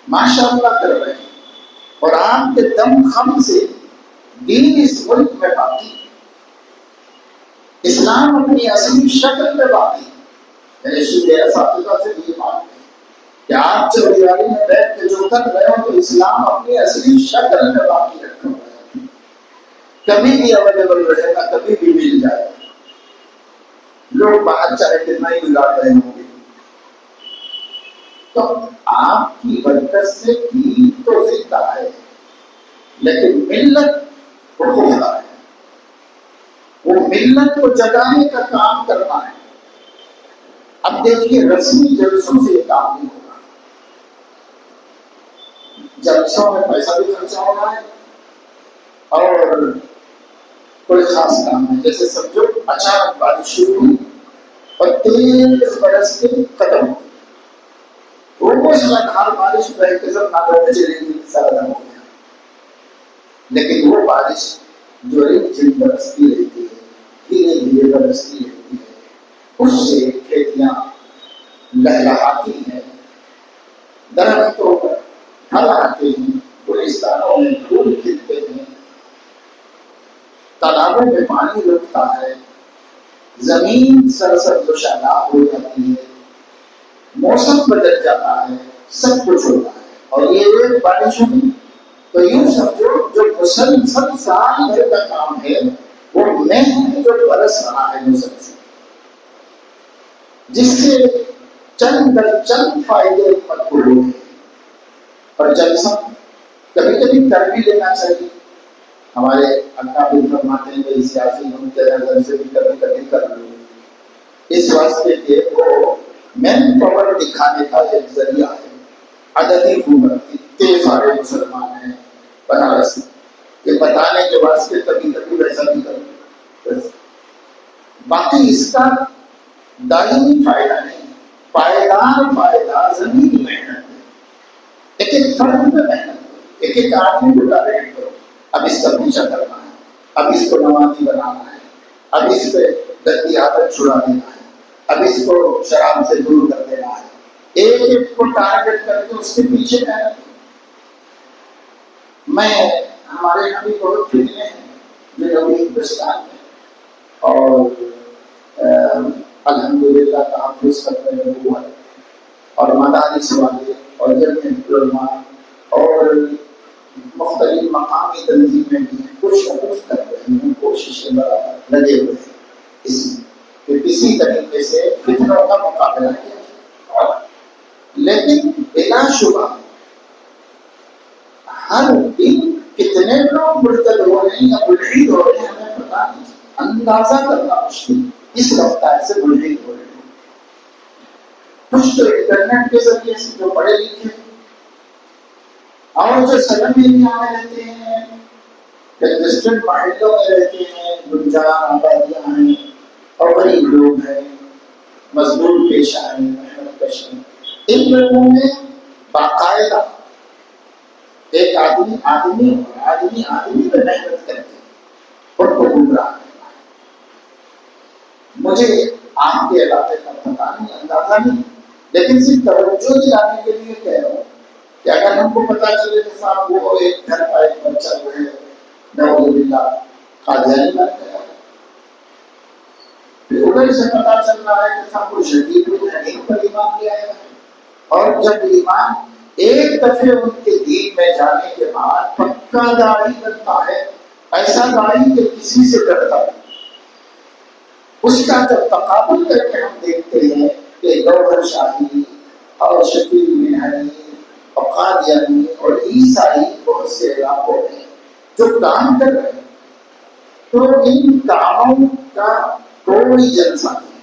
ماشاء اللہ کر رہے ہیں، اور آپ کے دم خم سے دین اس ملک میں باقی ہے، اسلام اپنی اصلی شکل میں باقی ہے۔ میرے شیعہ اساتذہ سے یہ بات ہے کہ آپ چوڑیاری میں بیٹھ کے جو کر رہے ہو تو اسلام اپنی اصلی شکل میں باقی رکھا ہوا ہے، کبھی بھی اویلیبل رہے گا، کبھی بھی مل جائے گا۔ لوگ باہر چاہے کتنا ہی بگاڑ رہے ہوں گے، تو آپ کی برکت سے دین تو زندہ ہے، لیکن ملت وہ خفیہ ہے، وہ ملت کو جگانے کا کام کرنا ہے۔ اب دیکھیے رسمی جلسوں سے یہ کام نہیں ہوگا، جلسوں میں پیسہ بھی خرچہ ہو رہا ہے اور کوئی خاص کام ہے، جیسے سمجھو اچانک بارش شروع ہوئی اور تیز برس کے ختم ہو گئی، وہ موسلادھار بارش بہتر نہ چلے گی، سارا ہو گیا۔ لیکن وہ بارش جو ایک دن برستی رہتی ہے، دھیرے دھیرے برستی رہتی ہے، اس سے کھیتیاں لہلہاتی ہیں، درختوں پر پھل آتے ہیں، گلستانوں میں پھول کھلتے ہیں، تالابوں میں پانی رکتا ہے، زمین سرسبز و شاداب ہو جاتی ہے، موسم بدل جاتا ہے، سب کچھ ہوتا ہے۔ اور یہ ایک بارش ہوئی تو یوں سمجھو جو مسلسل سال بھر کا کام ہے وہ مہینے جو برس رہا ہے مسلسل، جس سے چند فائدے مقبول ہیں۔ اور جلسہ کبھی کبھی کر بھی لینا چاہیے، ہمارے اکابر فرماتے ہیں کہ سیاسی ہم کے نظر سے بھی کبھی کبھی کر لوں، اس واسطے کہ وہ مین پاور دکھانے کا ایک ذریعہ ہے۔ عددی حکومت اتنے سارے مسلمان ہیں بنارس کہ بتانے کے واسطے کبھی کبھی ویسا بھی کروں، باقی اس کا دائمی فائدہ نہیں، پائیدار فائدہ زمینی محنت ہے، ایک ایک فرد میں محنت، ایک ایک آدمی کو ٹارگیٹ کرو، اب اس کا پیچھا کرنا ہے، اب اس کو نمازی بنانا ہے، اب اس پہ گندی عادت چھڑا دینا ہے، اب اس کو شراب سے دور کر دینا ہے، ایک ایک کو ٹارگیٹ کر کے اس کے پیچھے محنت۔ میں ہمارے یہاں بھی بہت فتنے ہیں جو ابھی ہندوستان میں اور الحمدللہ تحفظ کرتے ہیں وہ ہے، اور مدارس والے اور جمعیت علماء اور مختلف مقامی تنظیمیں بھی کچھ نہ کچھ کر رہے ہیں، کوششیں لگے ہوئے ہیں اس میں کہ کسی طریقے سے فتنوں کا مقابلہ کیا جائے۔ لیکن بلا شبہ ہر دن کتنے لوگ مرتد ہو رہے ہیں یا ملحد ہو رہے ہیں ہمیں پتا نہیں، اندازہ کرنا مشکل، اس رفتار سے ملحد ہو رہے ہیں۔ کچھ تو انٹرنیٹ کے ذریعے سے جو پڑھے لکھے اور جو سلم ایریا میں رہتے ہیں، کنجسٹڈ محلوں میں رہتے ہیں، گنجان آبادیاں ہیں اور غریب لوگ ہیں، مزدور پیشہ ہیں، محنت کش ہیں، ان لوگوں میں باقاعدہ ایک آدمی پہ محنت کرتے ان کو گمراہ کرنا ہے۔ مجھے آپ کے علاقے کا پتہ نہیں، اندازہ نہیں، لیکن صرف توجہ دلانے کے لیے کہہ رہا ہوں کہ اگر ہم کو پتا چلے کہ صاحب وہ ایک گھر کا ایک بچہ جو ہے نعوذ باللہ قادیانی بن گیا، پھر ادھر سے پتا چل رہا ہے کہ صاحب وہ شدید الحدیث پر ایمان لے آیا ہے، اور جب ایمان ایک دفعہ ان کے دین میں جانے کے بعد پکا داڑھی بنتا ہے، ایسا داڑھی کہ کسی سے ڈرتا ہے، اس کا جب تقابل کر کے ہم دیکھتے ہیں کہ گوہر شاہی اور شکیل بن حنیف اور قادیانی اور عیسائی بہت سے علاقوں میں جو کام کر رہے ہیں، تو ان کاموں کا کوئی جلسہ نہیں،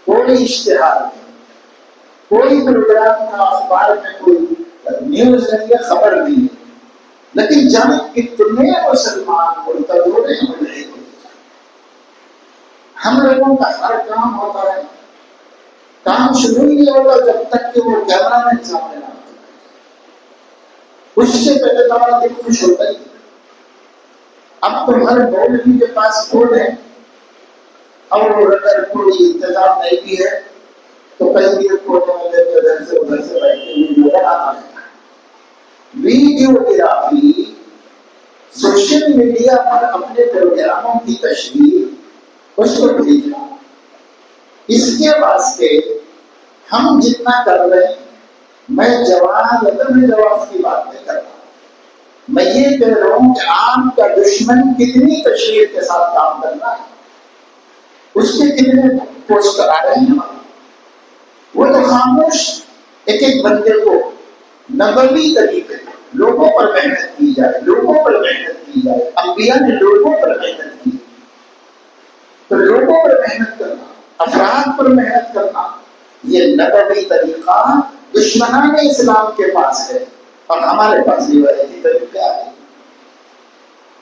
کوئی اشتہار نہیں، کوئی پروگرام کا اخبار میں کوئی نیوز نہیں ہے، خبر نہیں ہے، لیکن جب کتنے مسلمان مرتد ہو رہے ہیں نہیں ہوتے، ہم لوگوں کا ہر کام ہوتا ہے، کام شروع ہی نہیں ہوگا جب تک کہ وہ کیمرہ مین سامنے نہ ہوتا، اس سے پہلے ہمارا دل خوش ہوتا ہی۔ اب تو ہر مولوی کے پاس فون ہے، اور اگر کوئی انتظام نہیں بھی ہے تو کہیں بھی فوٹو میں لے کے ادھر سے بیٹھ کے ویڈیو بنانا ہے۔ ویڈیوگرافی سوشل میڈیا پر اپنے پروگراموں کی تشہیر اس کو بھیجنا، اس کے واسطے ہم جتنا کر رہے ہیں، میں جواز کی بات نہیں کر رہا، میں یہ کہہ رہا ہوں کہ آپ کا دشمن کتنی تشہیر کے ساتھ کام کرنا ہے، اس کے کتنے پوسٹ کرا رہے ہیں، وہ تو خاموش ایک ایک بندے کو نبوی طریقے لوگوں پر محنت کی جائے، لوگوں پر محنت کی جائے. انبیاء نے لوگوں پر محنت کی. تو لوگوں پر محنت کرنا، افراد پر محنت کرنا، یہ نبوی طریقہ دشمنان اسلام کے پاس ہے اور ہمارے پاس روایتی طریقہ ہے.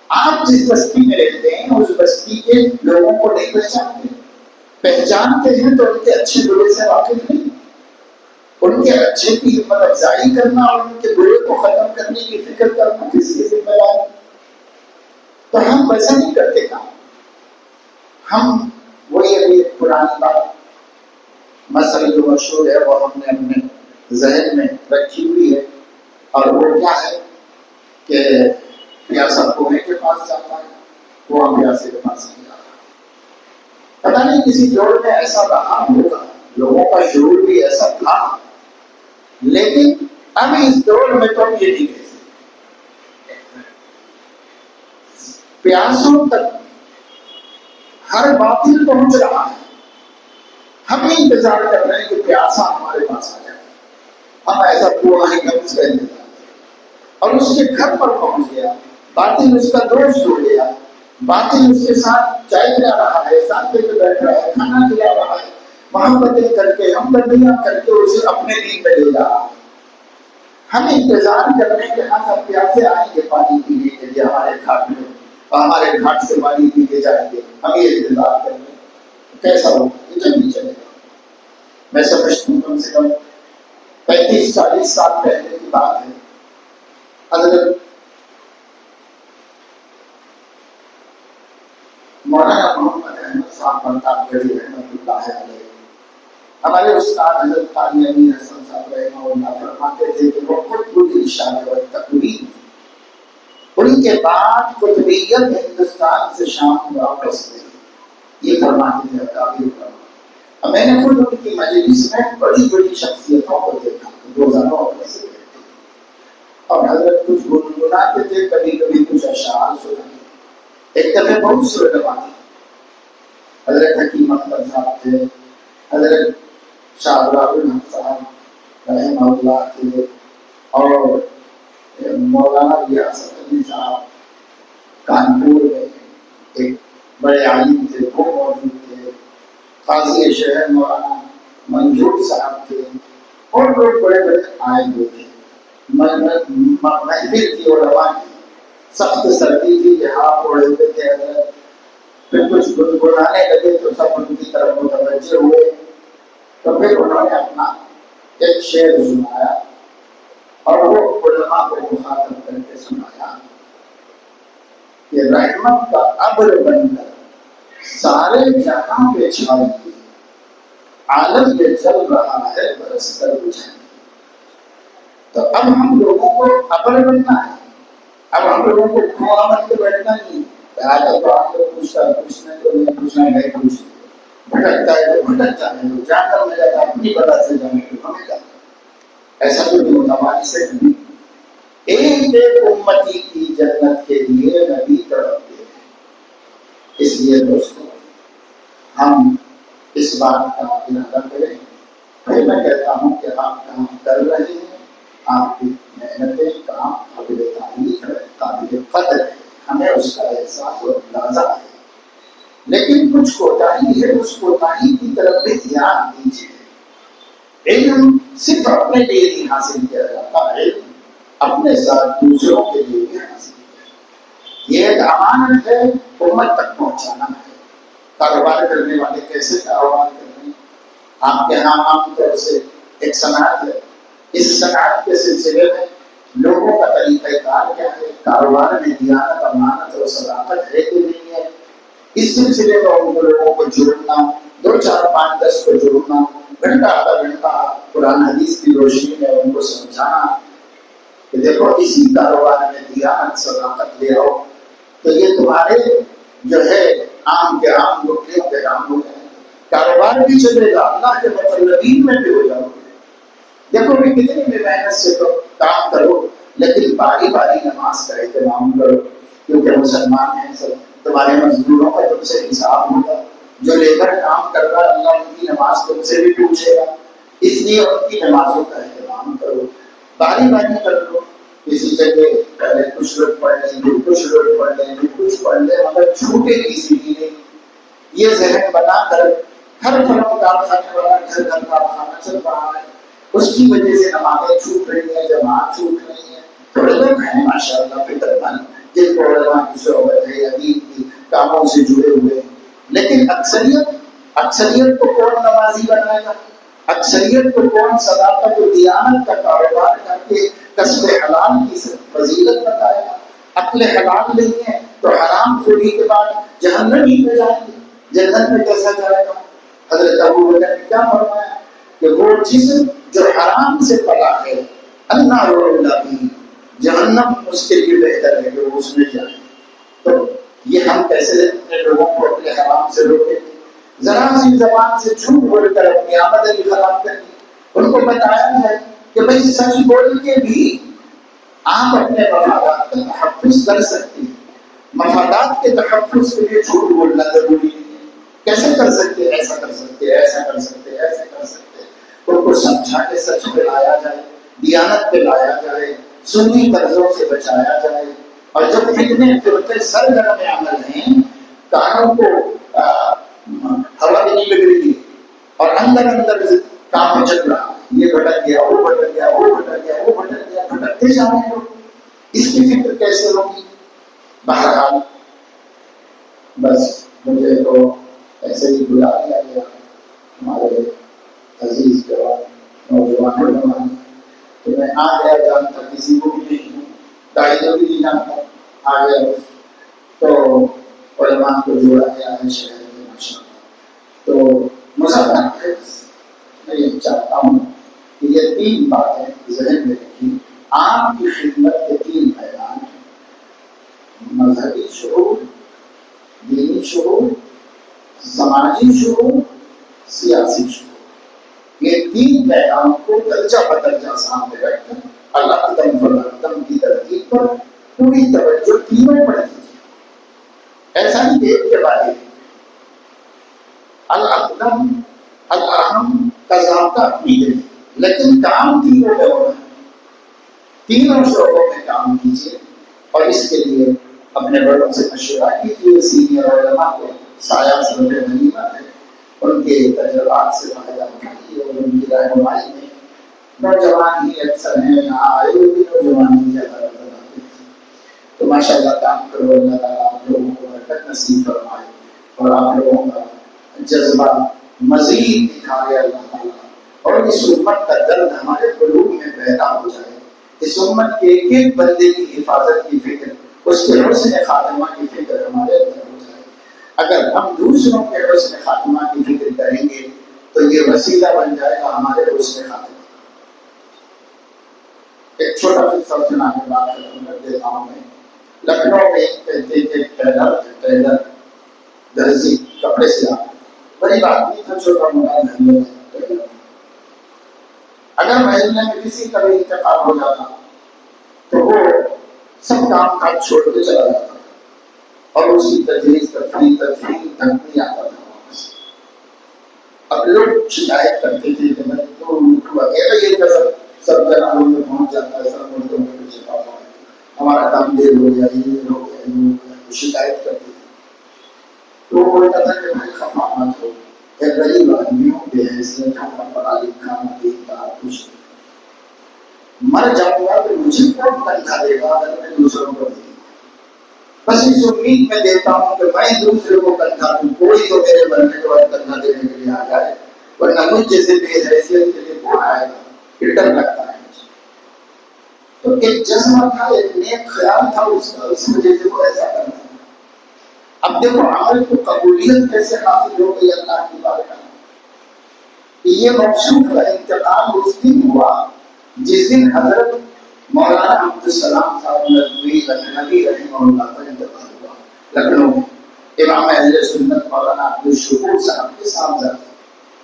آپ جس بستی میں رہتے ہیں اس بستی کے لوگوں کو نہیں پہچانتے، پہچانتے ہیں تو ان کے اچھے برے سے واقف نہیں. ان کے اچھے کی ہمت افزائی کرنا اور ان کے برے کو ختم کرنے کی فکر کرنا کس کی ذمہ داری. تو ہم ویسا نہیں کرتے کام. ہم وہی ابھی پرانی بات مسئلہ جو مشہور ہے وہ ہم نے اپنے ذہن میں رکھی ہوئی ہے، اور وہ کیا ہے کہ پیاسا کنویں کے پاس جاتا ہے، وہ ہم پیاسے کے پاس نہیں جاتا. پتہ نہیں کسی دور میں ایسا رہا ہوگا، لوگوں کا شعور بھی ایسا تھا، لیکن اب اس دور میں تو ہم یہ نہیں کہہ سکتے. پیاسوں تک ہر باطل پہنچ رہا ہے. ہم ہی انتظار کر رہے ہیں کہ پیاسا ہمارے پاس آ جائے. ہم ایسا پورا ہی گم سے اور اس کے گھر پر پہنچ گیا، باطل اس کا دوست ہو گیا، باطل اس کے ساتھ چائے پلا رہا ہے، ساتھ پہ بیٹھ رہا ہے، کھانا کھلا رہا ہے، محبتیں کر کے ہمدردیاں کر کے اسے اپنے دین میں لے جا رہا ہے. ہم انتظار کر رہے ہیں کہ ہم سب پیاسے آئیں گے پانی پینے کے لیے ہمارے گھاٹ میں، اور ہمارے گھاٹ سے پانی پی کے جائیں گے. ہم یہ انتظار کر رہے ہیں. کیسا ہوگا؟ یہ جب نہیں چلے گا. میں سمجھتا ہوں کم سے کم 35-40 سال پہلے کی بات ہے. حضرت مولانا محمد احمد صاحب پرتاپگڑھی رحمۃ اللہ علیہ، ہمارے استاد حضرت قاضی امین حسن صاحب رحمہ اللہ فرماتے تھے کہ وہ قطب الارشاد والتقویم، ان کے بعد قطبیت ہندوستان سے شام واپس گئی. یہ فرماتے تھے کافی. میں نے خود ان کی مجلس میں بڑی بڑی شخصیتوں کو دیکھا، روزانہ اپنے سے دیکھتے اور حضرت کچھ گنگناتے تھے، کبھی کبھی کچھ اشعار سناتے. ایک دفعہ بہت سے علماء تھے، حضرت حکیم اختر صاحب تھے، حضرت شاہ ابراہیم الحق صاحب رحمہ اللہ تھے، اور مولانا ریاست علی صاحب کانپور میں ایک بڑے عالم تھے، وہ موجود تھے، قاضی شہر مولانا منظور صاحب تھے، اور لوگ بڑے بڑے آئے ہوئے تھے. محفل کی علماء کی سخت سردی تھی، لحاف اوڑے ہوئے تھے. حضرت پھر کچھ گنگنانے لگے تو سب ان کی طرف متوجہ ہوئے. تو پھر انہوں نے اپنا ایک شعر سنایا اور وہ علماء کو مخاطب کر کے سنایا کہ رحمت کا ابر بن کر سارے جہاں پہ چھائی، عالم پہ چل رہا ہے برس کر بجھائی. تو اب ہم لوگوں کو ابر بننا ہے. اب ہم لوگوں کو کھوا بن کے بیٹھنا نہیں. آج تو آپ کو پوچھنا تو نہیں پوچھنا ہے، پوچھ بھٹکتا ہے تو بھٹکتا ہے، جو جاننا میں جاتا اپنی بتا سے جانے کو ہمیں جاتا. ایسا تو نہیں، ہماری سے نہیں. ایک ایک امتی کی جنت کے لیے نبی تڑپتے ہیں. اس لیے دوستوں ہم اس بات کا ارادہ کریں. پھر میں کہتا ہوں کہ آپ کام کر رہے ہیں، آپ کی محنتیں کام قابل تعریف ہے، قابل قدر ہے، ہمیں اس کا احساس اور اندازہ ہے. لیکن کچھ کوتاہی ہے، اس کوتاہی کی طرف بھی دھیان دیجیے. علم صرف اپنے لیے نہیں حاصل کیا جاتا، علم اپنے ساتھ دوسروں کے لیے بھی حاصل کیا. یہ ایک امانت ہے، امت تک پہنچانا ہے. کاروبار کرنے والے کیسے کاروبار کر رہے ہیں؟ آپ کے یہاں عام طور سے ایک صنعت ہے، اس صنعت کے سلسلے میں لوگوں کا طریقہ کار کیا ہے؟ کاروبار میں دیانت، امانت اور صداقت ہے کہ نہیں ہے؟ اس سلسلے میں ان لوگوں کو جڑنا، 2 4 5 10 کو جڑنا، گھنٹہ آدھا گھنٹہ قرآن حدیث کی روشنی میں ان کو سمجھانا کہ دیکھو اسی کاروبار میں دیانت صداقت لے آؤ تو یہ تمہارے جو ہے عام کے عام نکلیوں کے کام ہو گئے. کاروبار بھی چلے گا، اللہ کے مطلبین میں بھی ہو جاؤ گے. دیکھو بھی کتنی بھی محنت سے تو کام کرو، لیکن باری باری نماز کا اہتمام کرو، کیونکہ مسلمان ہیں سب. تمہارے مزدوروں کا تم سے حساب ہوگا، جو لیبر کام کر رہا ہے اللہ ان کی نماز تم سے بھی پوچھے گا. اس لیے ان کی نمازوں کا اہتمام کرو، باری باری کر لو. کسی جگہ پہلے کچھ لوگ پڑھ لیں گے، کچھ لوگ پڑھ لیں گے، کچھ پڑھ لیں مگر چھوٹے کسی کی نہیں، یہ ذہن بنا کر ہر فلم کارخانے والا گھر گھر کارخانہ چل رہا ہے، اس کی وجہ سے نمازیں چھوٹ رہی ہیں، جماعت چھوٹ رہی ہیں. تھوڑے لوگ ہیں ماشاء اللہ فطر مند جن کو علماء کی صحبت ہے، ادیب کی کاموں سے جڑے ہوئے ہیں، لیکن اکثریت کو کون نمازی بنائے گا؟ اکثریت کو کون صداقت و دیانت کا کاروبار کر کے کسب حلال کی فضیلت بتائے گا؟ عقل حلال نہیں ہے تو حرام خوری کے بعد جہنم ہی میں جائیں گے، جنت میں کیسا جائے گا؟ حضرت ابو بکر نے کیا فرمایا کہ وہ جسم جو حرام سے پلا ہے النار اولی بھی، جہنم اس کے لیے بہتر ہے کہ وہ اس میں جائے. تو یہ ہم کیسے اپنے لوگوں کو اپنے حرام سے روکیں؟ ذرا سی زبان سے جھوٹ بول کر اپنی آمدنی خراب کر دی. ان کو بتایا جائے کہ بھائی سچ بول کے بھی آپ اپنے مفادات کا تحفظ کر سکتے ہیں. مفادات کے تحفظ کے لیے جھوٹ بولنا ضروری نہیں ہے. کیسے کر سکتے؟ ایسا کر سکتے، ایسا کر سکتے، ایسے کر سکتے. ان کو سمجھا کے سچ پہ لایا جائے، دیانت پہ لایا جائے، سنی قرضوں سے بچایا جائے. اور جب فتنے فرقے سرگرم عمل ہیں، کانوں کو ہوا بھی نہیں لگ رہی اور اندر اندر کام چل رہا، یہ بھٹک گیا، وہ بھٹک گیا، وہ بھٹک گیا، وہ بھٹک گیا، بھٹکتے جا رہے ہیں. اس کی فکر کیسے ہوگی؟ بہرحال بس مجھے تو ایسے ہی بلا دیا گیا ہمارے عزیز جوان نوجوان علماء کہ میں آ گیا، جانتا کسی کو بھی نہیں ہوں، داعیوں بھی نہیں جانتا، آ گیا. تو علماء کو جوڑا گیا ہے شہر میں ماشاء اللہ. تو مذہب ہے، میں یہ چاہتا ہوں کہ یہ 3 باتیں ذہن میں رکھی. آپ کی خدمت کے 3 پیغام ہیں: مذہبی شعور، دینی شعور، سماجی شعور، سیاسی شعور. یہ 3 پیغام کو درجہ بدرجہ سامنے رکھ کر اللہ قدم فقدم کی ترتیب پر پوری توجہ تینوں پر دیجیے. ایسا نہیں دیکھ کے بارے الاقدم الاہم کا ضابطہ اپنی جگہ، لیکن کام تینوں میں ہونا ہے. تینوں شعبوں میں کام کیجیے اور اس کے لیے اپنے بڑوں سے مشورہ کیجیے. سینئر علماء کو سایہ سبب غنیمت ہے، ان کے تجربات سے فائدہ اٹھائیے اور ان کی رہنمائی میں. نوجوان ہی اکثر ہیں، یہاں آئے ہوئے بھی نوجوان ہی زیادہ نظر آتے ہیں. تو ماشاء اللہ کام کرو، اللہ تعالیٰ آپ لوگوں کو برکت نصیب فرمائے اور آپ لوگوں کا جذبہ مزید دکھائے اللہ تعالیٰ، اور اس امت کا درد ہمارے قلوب میں پیدا ہو جائے. اس امت کے ایک ایک بندے کی حفاظت کی فکر، اس کے حسن خاتمہ کی فکر ہمارے اندر ہو جائے. اگر ہم دوسروں کے حسن خاتمہ کی فکر کریں گے تو یہ وسیلہ بن جائے گا ہمارے حسن خاتمہ. ایک چھوٹا سا سنا کے بات ختم کر دیتا ہوں. میں لکھنؤ میں کہتے تھے ٹیلر درزی کپڑے سلا، بڑی بات نہیں تھا، چھوٹا موٹا دھندے میں. اگر مہینے میں کسی کا بھی انتقال ہو جاتا تو وہ سب کام کاج چھوڑ کے چلا جاتا تھا اور اس کی تجویز تدفین تک نہیں آتا تھا واپس. اب لوگ شکایت کرتے تھے کہ میں تو اکیلا یہ کر سب جگہوں میں پہنچ جاتا ہے، سب ملکوں میں پیچھے پاتا ہے، ہمارا کام دیر ہو گیا، یہ ہو گیا، یہ ہو گیا. شکایت کرتے تھے. تو وہ بولتا تھا کہ بھائی خفا مت ہو، ایک غریب آدمی ہوں، بے حیثیت ہوں، پڑھا لکھا ہوں، دیکھدار کچھ نہیں. مر جاؤں گا تو مجھے کون تنخواہ دے گا اگر میں دوسروں کو دے. بس اس امید میں دیتا ہوں کہ میں دوسرے کو تنخواہ دوں، کوئی تو میرے مرنے کے بعد تنخواہ دینے کے لیے آ جائے، ورنہ مجھ جیسے بے حیثیت کے لیے کون آئے گا. ڈر لگتا ہے مجھے. تو ایک جذبہ تھا، ایک نیک خیال تھا اس کا، اس وجہ سے وہ ایسا کرنا. اب دیکھو عمل کو قبولیت کیسے حاصل ہو گئی اللہ کی بارگاہ میں. یہ مقصود کا انتقال اس دن ہوا جس دن حضرت مولانا عبدالسلام صاحب ندوی لکھنوی رحمہ اللہ کا انتقال ہوا لکھنؤ میں. امام اہل سنت مولانا عبدالشکور صاحب کے صاحبزادے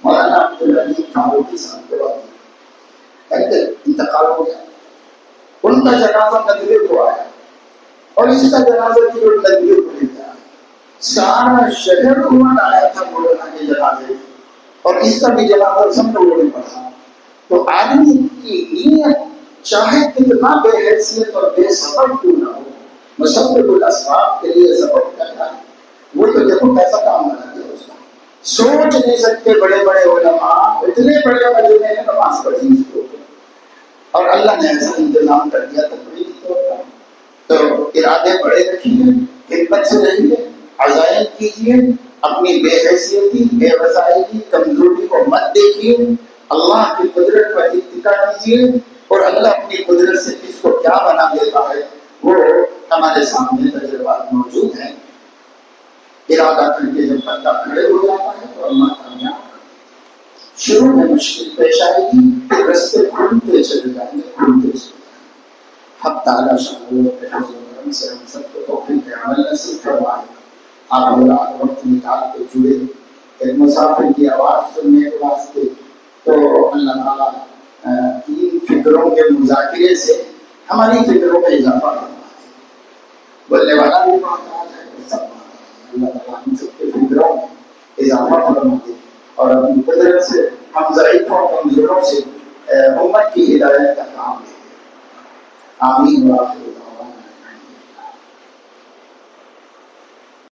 مولانا عبدالعزیز فاروقی صاحب کے بعد انتقال ہو گیا. ان کا جنازہ ندوی کو آیا اور اس کا جنازہ بھی لوگ ندوی کو لے گیا. سارا شہر عمر آیا تھا مولانا کے جنازے اور اس کا بھی جنازہ سب لوگوں نے پڑھا. تو آدمی کی نیت چاہے کتنا بے حیثیت اور بے سبب کیوں نہ ہو، مسبب الاسباب کے لیے سبب کرنا ہے۔ وہ تو دیکھو کیسا کام بنا دیا اس کا، سوچ نہیں سکتے بڑے بڑے علماء اتنے بڑے مجمع میں نماز پڑھی اس کو، اور اللہ نے ایسا انتظام کر دیا تقریبی طور پر۔ تو ارادے بڑے رکھیے، ہمت سے رہیے، عزائم کیجیے، اپنی بے حیثیتی، بے وسائلی، کمزوری کو مت دیکھیے، اللہ کی قدرت پر اتکا کیجیے، اور اللہ اپنی قدرت سے کس کو کیا بنا دیتا ہے وہ ہمارے سامنے تجربات موجود ہیں۔ ارادہ کر کے جب بندہ کھڑے ہو جاتا ہے تو اللہ کامیاب کرتا ہے۔ شروع میں مشکل پیش آئے گی، پھر رستے کھلتے چلے جائیں گے، کھلتے چلے جائیں گے۔ حق تعالیٰ شاہ کے فضل و کرم سے ہم سب کو توفیق عمل نصیب فرمائے۔ آپ اولاد وقت نکال کے جڑے ایک مسافر کی آواز سننے کے واسطے، تو اللہ تعالیٰ کی فکروں کے مذاکرے سے ہماری فکروں میں اضافہ فرمائے۔ بولنے والا بھی بات آ جائے تو سب بات آ جائے۔ اللہ تعالیٰ ہم سب کے فکروں میں اضافہ فرمائے اور اپنی قدرت سے ہم ضعیفوں کمزوروں سے امت کی ہدایت کا کام لے۔ آمین و آخر